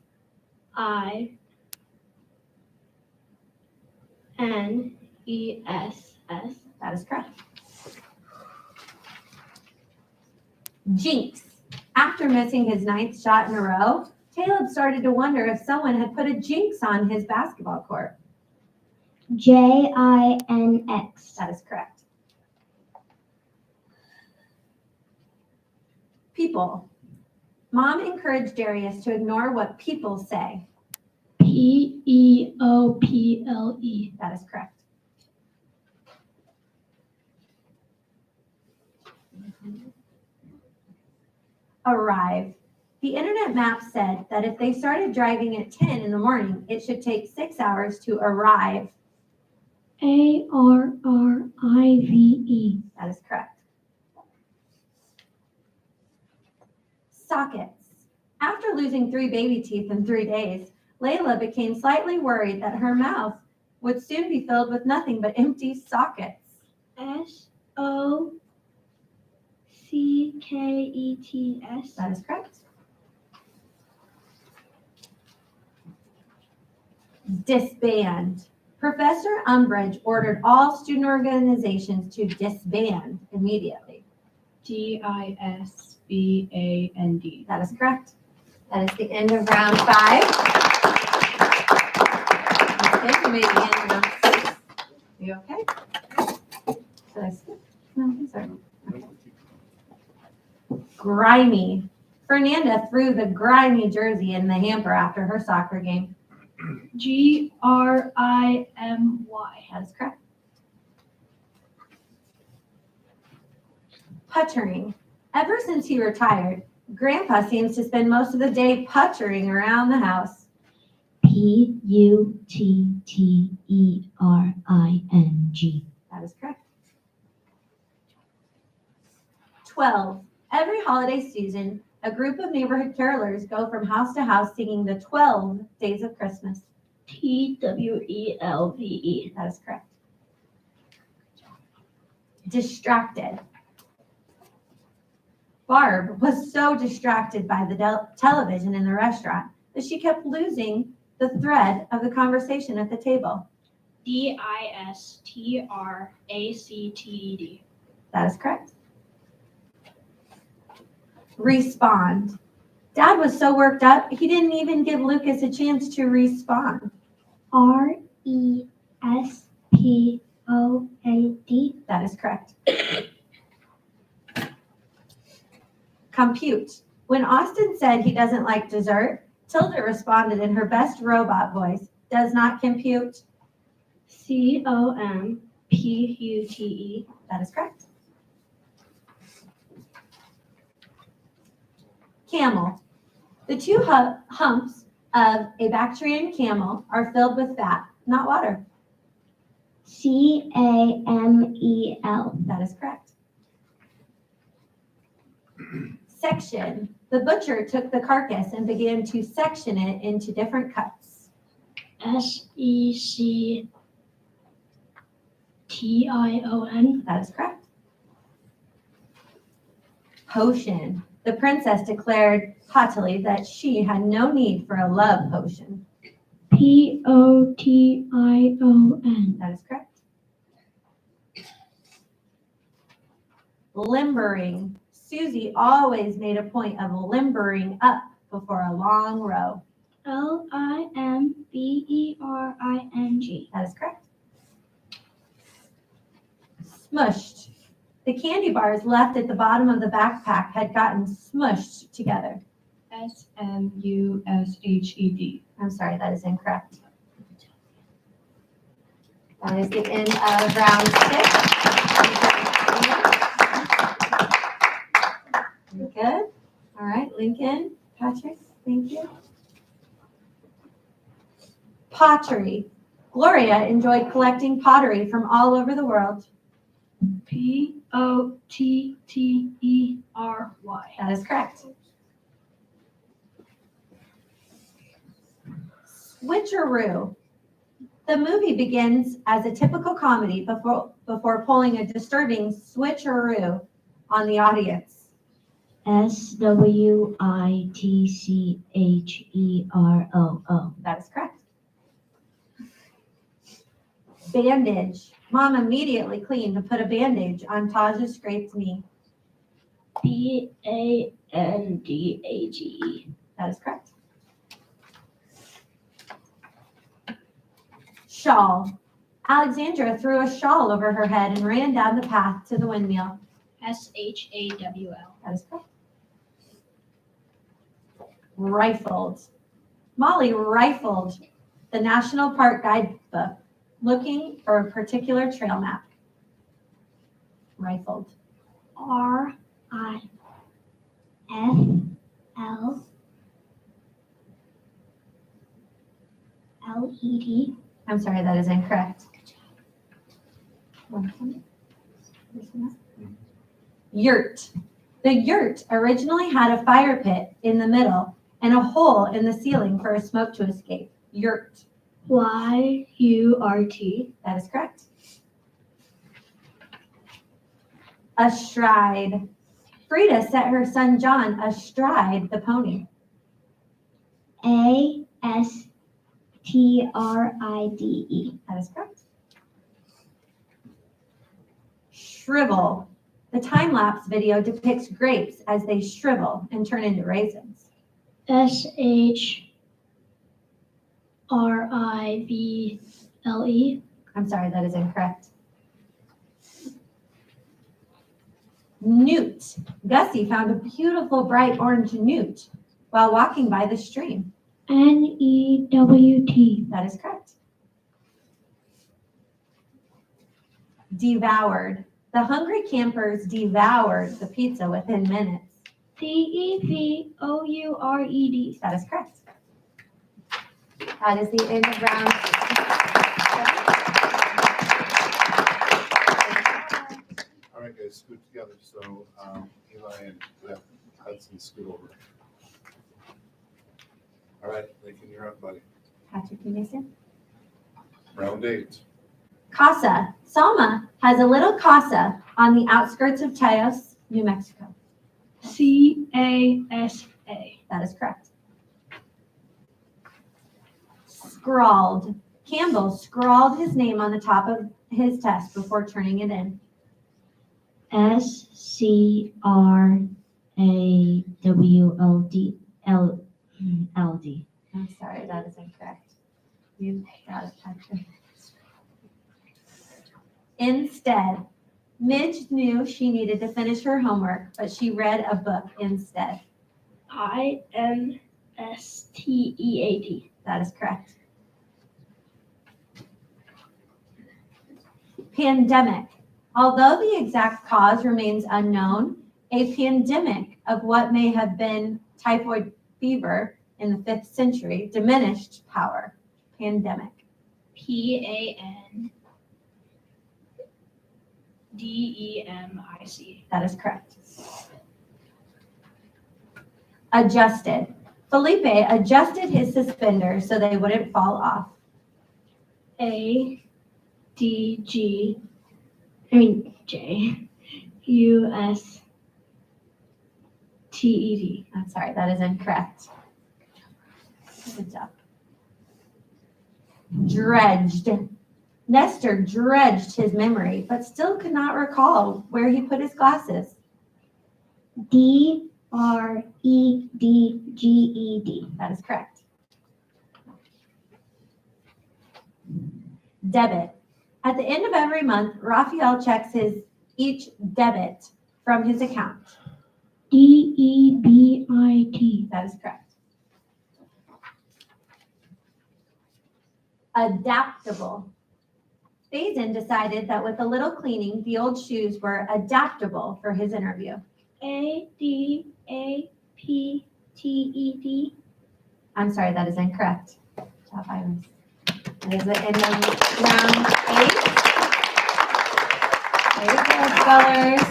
That is correct. Jinx. After missing his 9th shot in a row, Caleb started to wonder if someone had put a jinx on his basketball court. JINX. That is correct. People. Mom encouraged Darius to ignore what people say. PEOPLE. That is correct. Arrive. The internet map said that if they started driving at 10 in the morning, it should take 6 hours to arrive. ARRIVE. That is correct. Sockets. After losing 3 baby teeth in 3 days, Layla became slightly worried that her mouth would soon be filled with nothing but empty sockets. SOCKETS. That is correct. Disband. Professor Umbridge ordered all student organizations to disband immediately. DISBAND. That is correct. That is the end of round 5. Okay, you may be in round 6. You okay? Should I skip? No, these are. Grimy. Fernanda threw the grimy jersey in the hamper after her soccer game. GRIMY. That is correct. Puttering. Ever since he retired, Grandpa seems to spend most of the day puttering around the house. PUTTERING. That is correct. 12. Every holiday season, a group of neighborhood carolers go from house to house singing the 12 days of Christmas. TWELVE. That is correct. Distracted. Barb was so distracted by the television in the restaurant that she kept losing the thread of the conversation at the table. DISTRACTED. That is correct. Respond. Dad was so worked up, he didn't even give Lucas a chance to respond. RESPOND. That is correct. Compute. When Austin said he doesn't like dessert, Tilda responded in her best robot voice, does not compute. COMPUTE. That is correct. Camel. The two humps of a Bactrian camel are filled with fat, not water. CAMEL. That is correct. Section. The butcher took the carcass and began to section it into different cuts. SECTION. That is correct. Potion. The princess declared haughtily that she had no need for a love potion. POTION. That is correct. Limbering. Susie always made a point of limbering up before a long row. Limbering. That is correct. Smushed. The candy bars left at the bottom of the backpack had gotten smushed together. Smushed. I'm sorry, that is incorrect. That is the end of round 6. Very good. All right, Lincoln, Patrick, thank you. Pottery. Gloria enjoyed collecting pottery from all over the world. Pottery. That is correct. Switcheroo. The movie begins as a typical comedy before pulling a disturbing switcheroo on the audience. Switcheroo. That is correct. Bandage. Mom immediately cleaned and put a bandage on Taj's scraped knee. Bandage. That is correct. Shawl. Alexandra threw a shawl over her head and ran down the path to the windmill. Shawl. That is correct. Rifled. Molly rifled the National Park guidebook looking for a particular trail map. Rifled. Rifled. I'm sorry, that is incorrect. Yurt. The yurt originally had a fire pit in the middle and a hole in the ceiling for a smoke to escape. Yurt. Yurt. That is correct. Astride. Frida set her son John astride the pony. Astride. That is correct. Shrivel. The time-lapse video depicts grapes as they shrivel and turn into raisins. Shrivel. I'm sorry, that is incorrect. Newt. Gussie found a beautiful bright orange newt while walking by the stream. Newt. That is correct. Devoured. The hungry campers devoured the pizza within minutes. Devored. That is correct. That is the end of round 6. All right, guys, scoot together. So Eli and Hudson scoot over. All right, Lincoln, you're up, buddy. Patrick, you miss it? Round 8. Casa. Salma has a little casa on the outskirts of Taos, New Mexico. Casa. That is correct. Scrawled. Campbell scrawled his name on the top of his test before turning it in. Scrawld. I'm sorry, that is incorrect. You got it, Patrick. Instead, Midge knew she needed to finish her homework, but she read a book instead. Instead. That is correct. Pandemic. Although the exact cause remains unknown, a pandemic of what may have been typhoid fever in the 5th century diminished power. Pandemic. Pandemic. That is correct. Adjusted. Felipe adjusted his suspenders so they wouldn't fall off. Justed. I'm sorry, that is incorrect. Good job. Dredged. Nestor dredged his memory, but still could not recall where he put his glasses. Dredged. That is correct. Debit. At the end of every month, Raphael checks each debit from his account. DEBIT. That is correct. Adaptable. Faison decided that with a little cleaning, the old shoes were adaptable for his interview. ADAPTED. I'm sorry, that is incorrect. Good job, Iris. It is in round 8. Very good, spellers.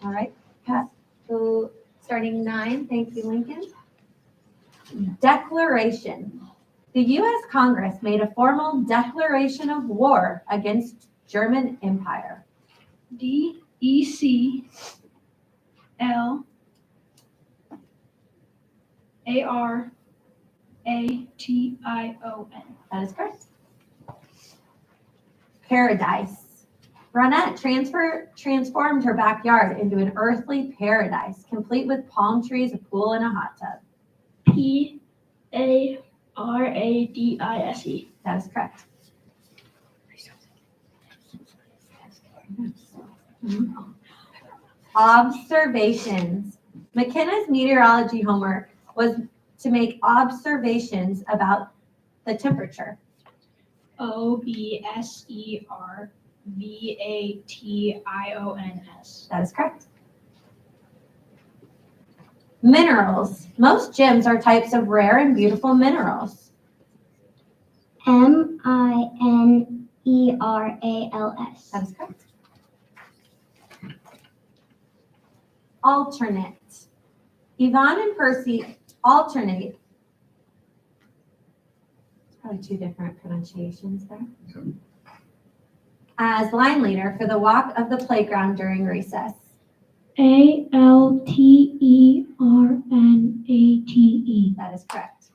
All right, Pat, so starting 9. Thank you, Lincoln. Declaration. The U.S. Congress made a formal declaration of war against German Empire. DECLARATION. That is correct. Paradise. Ronette transformed her backyard into an earthly paradise, complete with palm trees, a pool, and a hot tub. PARADISE. That is correct. Observations. McKenna's meteorology homework was to make observations about the temperature. OBSERVATIONS. That is correct. Minerals. Most gems are types of rare and beautiful minerals. MINERALS. That is correct. Alternate. Yvonne and Percy alternate. It's probably 2 different pronunciations there. Yep. As line leader for the walk of the playground during recess. ALTERNATE. That is correct.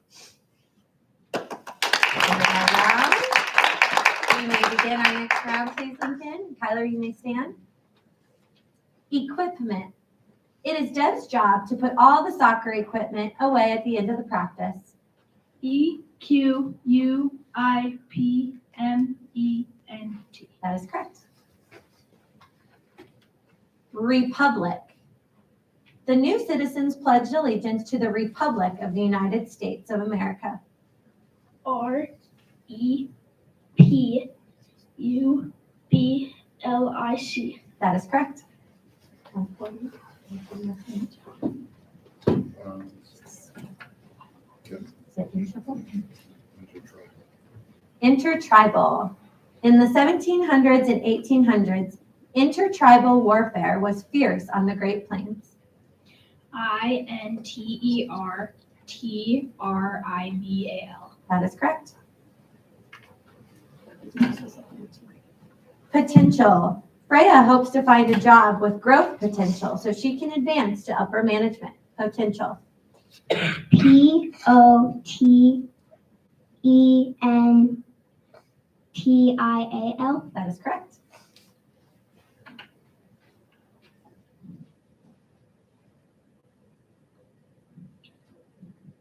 Round. You may begin our next round, please, Lincoln. Kyler, you may stand. Equipment. It is Deb's job to put all the soccer equipment away at the end of the practice. EQUIPMENT. That is correct. Republic. The new citizens pledged allegiance to the Republic of the United States of America. REPUBLIC. That is correct. Is it intertribal? In the 1700s and 1800s, intertribal warfare was fierce on the Great Plains. INTERTRIBAL. That is correct. Potential. Freya hopes to find a job with growth potential so she can advance to upper management. Potential. POTENTIAL. That is correct.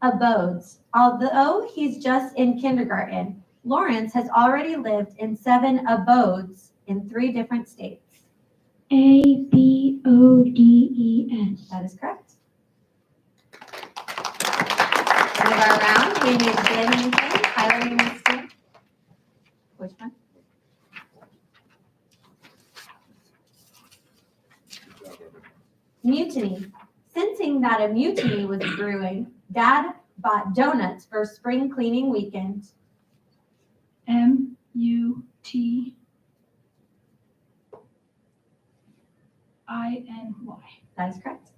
Abodes. Although he's just in kindergarten, Lawrence has already lived in 7 abodes in 3 different states. ABODES. That is correct. End of our round. We may begin anything. Tyler, you may stand. Which one? Mutiny. Sensing that a mutiny was brewing, Dad bought donuts for spring cleaning weekend. MUTINY. That is correct.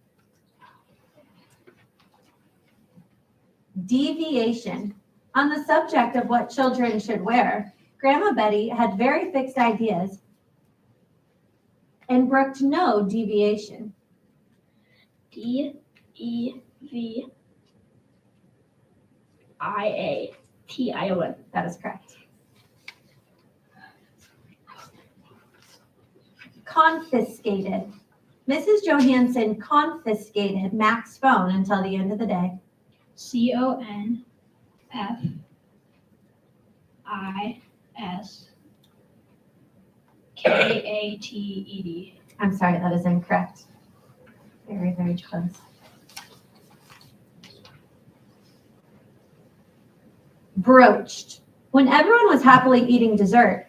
Deviation. On the subject of what children should wear, Grandma Betty had very fixed ideas and brooked no deviation. DEVIATION. That is correct. Confiscated. Mrs. Johansson confiscated Mac's phone until the end of the day. CONFISCATED. S Kated. I'm sorry, that is incorrect. Very, very close. Broached. When everyone was happily eating dessert,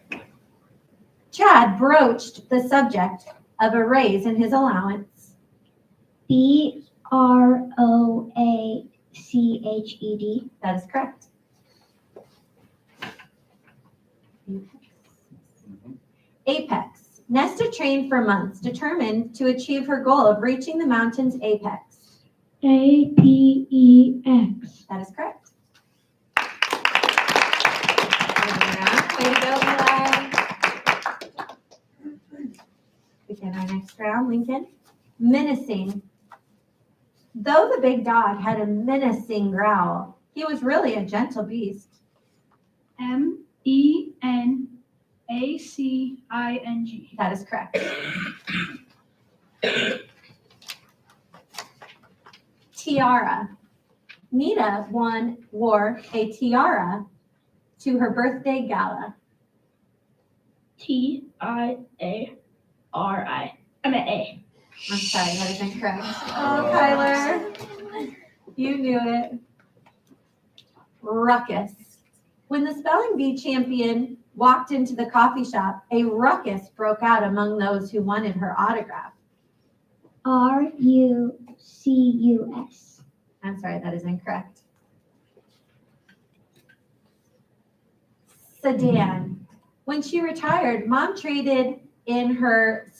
Chad broached the subject of a raise in his allowance. BROACHED. That is correct. Apex. Nesta trained for months, determined to achieve her goal of reaching the mountain's apex. APEX. That is correct. Way to go, Eli. Begin our next round, Lincoln. Menacing. Though the big dog had a menacing growl, he was really a gentle beast. MENACING. That is correct. Tiara. Nita wore a tiara to her birthday gala. TIARI. I'm an A. I'm sorry, that is incorrect. Oh, Tyler, you knew it. Ruckus. When the spelling bee champion walked into the coffee shop, a ruckus broke out among those who wanted her autograph. RUCUS. I'm sorry, that is incorrect. Sedan. When she retired, Mom traded in her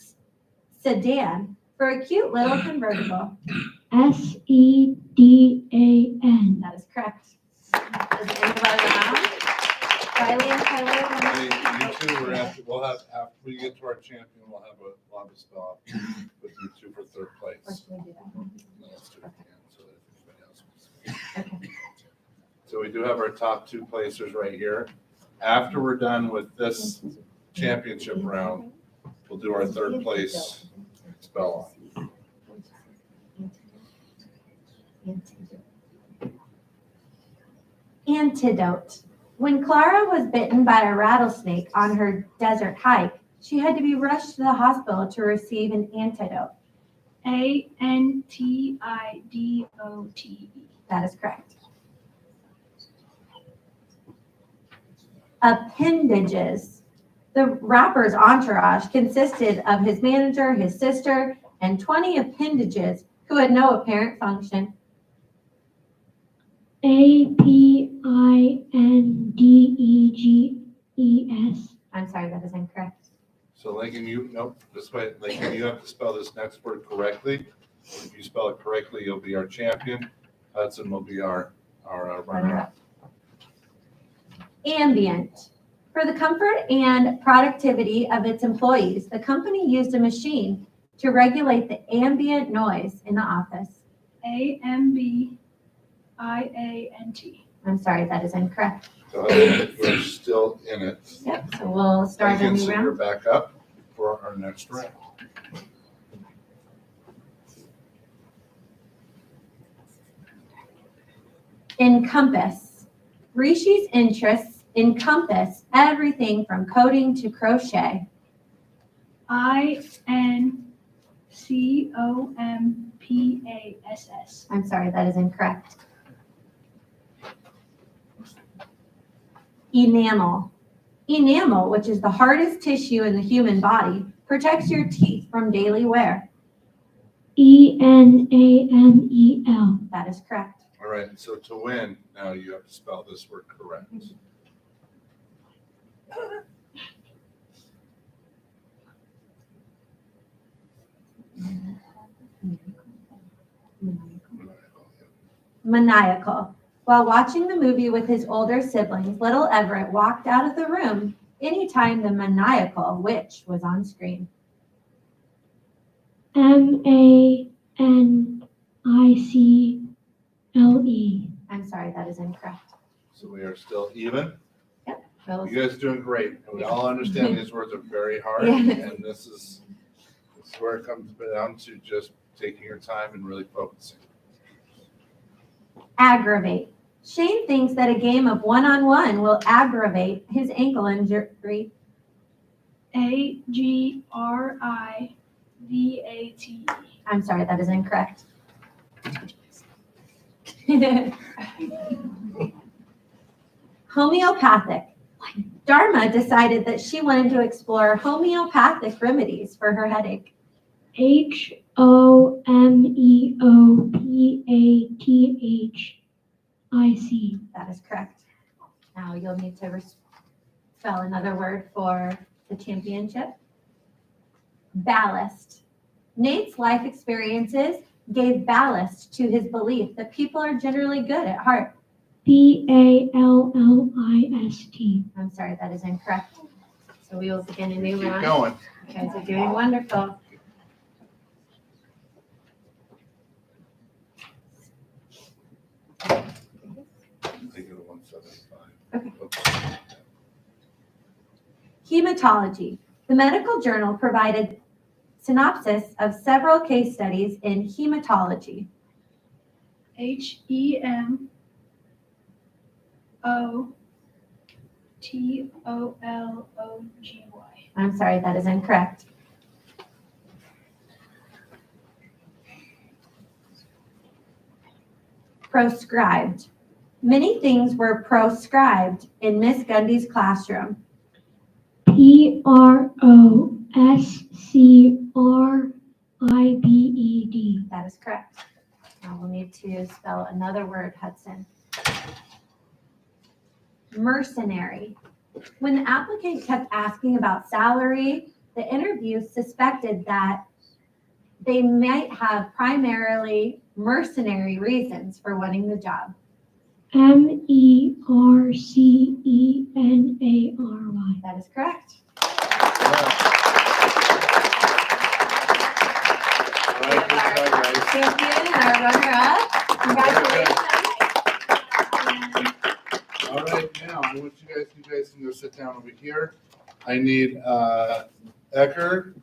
sedan for a cute little convertible. SEDAN. That is correct. That is the end of our round. Riley and Tyler. Hey, you two, we'll have, after we get to our champion, we'll have a lobby spell with you two for third Or place. should we do that one? Let's do it again so that everybody else Okay. So we do have our top two placers right here. After we're done with this championship round, we'll do our third place spell off. Antidote. When Clara was bitten by a rattlesnake on her desert hike, she had to be rushed to the hospital to receive an antidote. ANTIDOTE. That is correct. Appendages. The rapper's entourage consisted of his manager, his sister, and 20 appendages who had no apparent function. APINDEGES. I'm sorry, that is incorrect. So Lincoln, this way, Lincoln, you have to spell this next word correctly. If you spell it correctly, you'll be our champion. Hudson will be our runner-up. Ambient. For the comfort and productivity of its employees, the company used a machine to regulate the ambient noise in the office. AMBIANT. I'm sorry, that is incorrect. So we're still in it. Yep, so we'll start a Lincoln, new so you're round. back up for our next round. Encompass. Rishi's interests encompass everything from coding to crochet. INCOMPASS. I'm sorry, that is incorrect. Enamel. Enamel, which is the hardest tissue in the human body, protects your teeth from daily wear. ENAMEL. That is correct. All right, so to win, now you have to spell this word correct. Maniacal. While watching the movie with his older siblings, little Everett walked out of the room anytime the maniacal witch was on screen. MANICLE. I'm sorry, that is incorrect. So we are still even. Phil. You guys are doing great. We all understand these words are very hard, Yeah. and this is where it comes down to just taking your time and really focusing. Aggravate. Shane thinks that a game of one-on-one will aggravate his ankle injury. AGRIVATE. I'm sorry, that is incorrect. Homeopathic. Dharma decided that she wanted to explore homeopathic remedies for her headache. HOMEOPATHIC. That is correct. Now you'll need to spell another word for the championship. Ballast. Nate's life experiences gave ballast to his belief that people are generally good at heart. BALLIST. I'm sorry, that is incorrect. So we will begin a new Keep round. going. You guys are doing wonderful. Take it to 175. Okay. Oops. Hematology. The medical journal provided synopsis of several case studies in hematology. HEMOTOLOGY. I'm sorry, that is incorrect. Proscribed. Many things were proscribed in Miss Gundy's classroom. PROSCRIBED. That is correct. Now we'll need to spell another word, Hudson. Mercenary. When the applicant kept asking about salary, the interview suspected that they might have primarily mercenary reasons for wanting the job. MERCENARY. That is correct. All right, good job, guys. Champion and our runner-up. Congratulations. All right, now I want you guys can go sit down over here. I need Ecker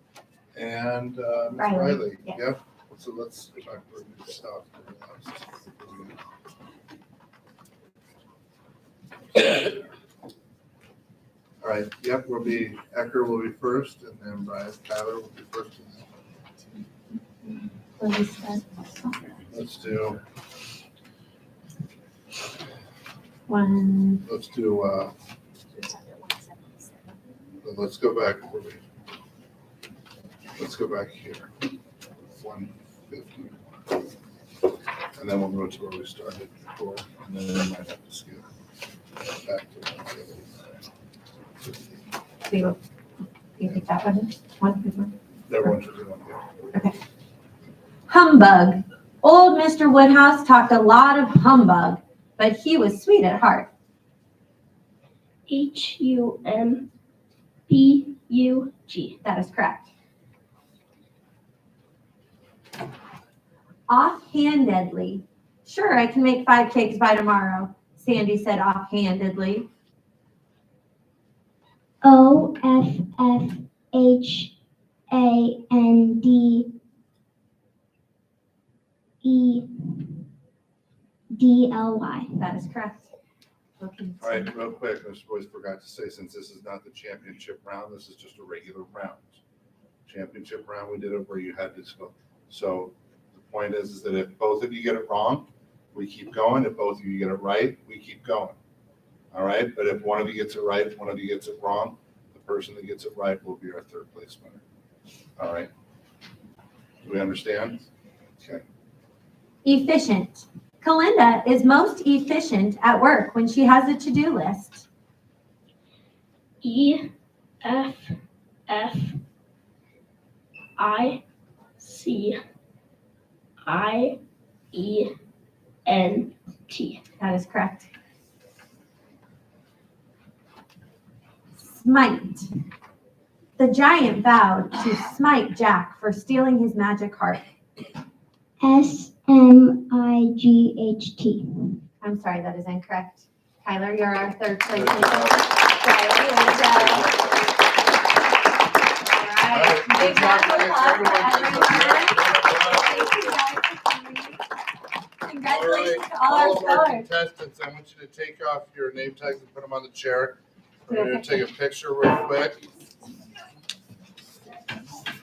and Ms. Riley, Riley. yes. Yep. So let's go back where we stopped. All right, yep, Ecker will be first, and then Brian Tyler will be first. Let's do, One. let's go back. Let's go back here. 150. And then we'll go to where we started before, and then we might have to skip back to 150. So you pick that one? One. Everyone should do one here. Humbug. Old Mr. Woodhouse talked a lot of humbug, but he was sweet at heart. HUMBUG. That is correct. Offhandedly. Sure, I can make 5 cakes by tomorrow, Sandy said offhandedly. OFFHANDEDLY. That is correct. All right, real quick, Mr. Boyce forgot to say, since this is not the championship round, this is just a regular round. Championship round, we did it where you had to go. So the point is that if both of you get it wrong, we keep going. If both of you get it right, we keep going. All right, but if one of you gets it right, one of you gets it wrong, the person that gets it right will be our third place winner. All right. Do we understand? Okay. Efficient. Kalinda is most efficient at work when she has a to-do list. EFFICIENT. That is correct. Smite. The giant vowed to smite Jack for stealing his magic heart. SMIGHT. I'm sorry, that is incorrect. Tyler, you're our third place. Good job. Riley, way to go. All right. Big round of applause for everyone. Thank you guys. Congratulations. right, to all our all of our spellers. contestants, I want you to take off your name tags and put them on the chair. We're Do a gonna take a picture real quick.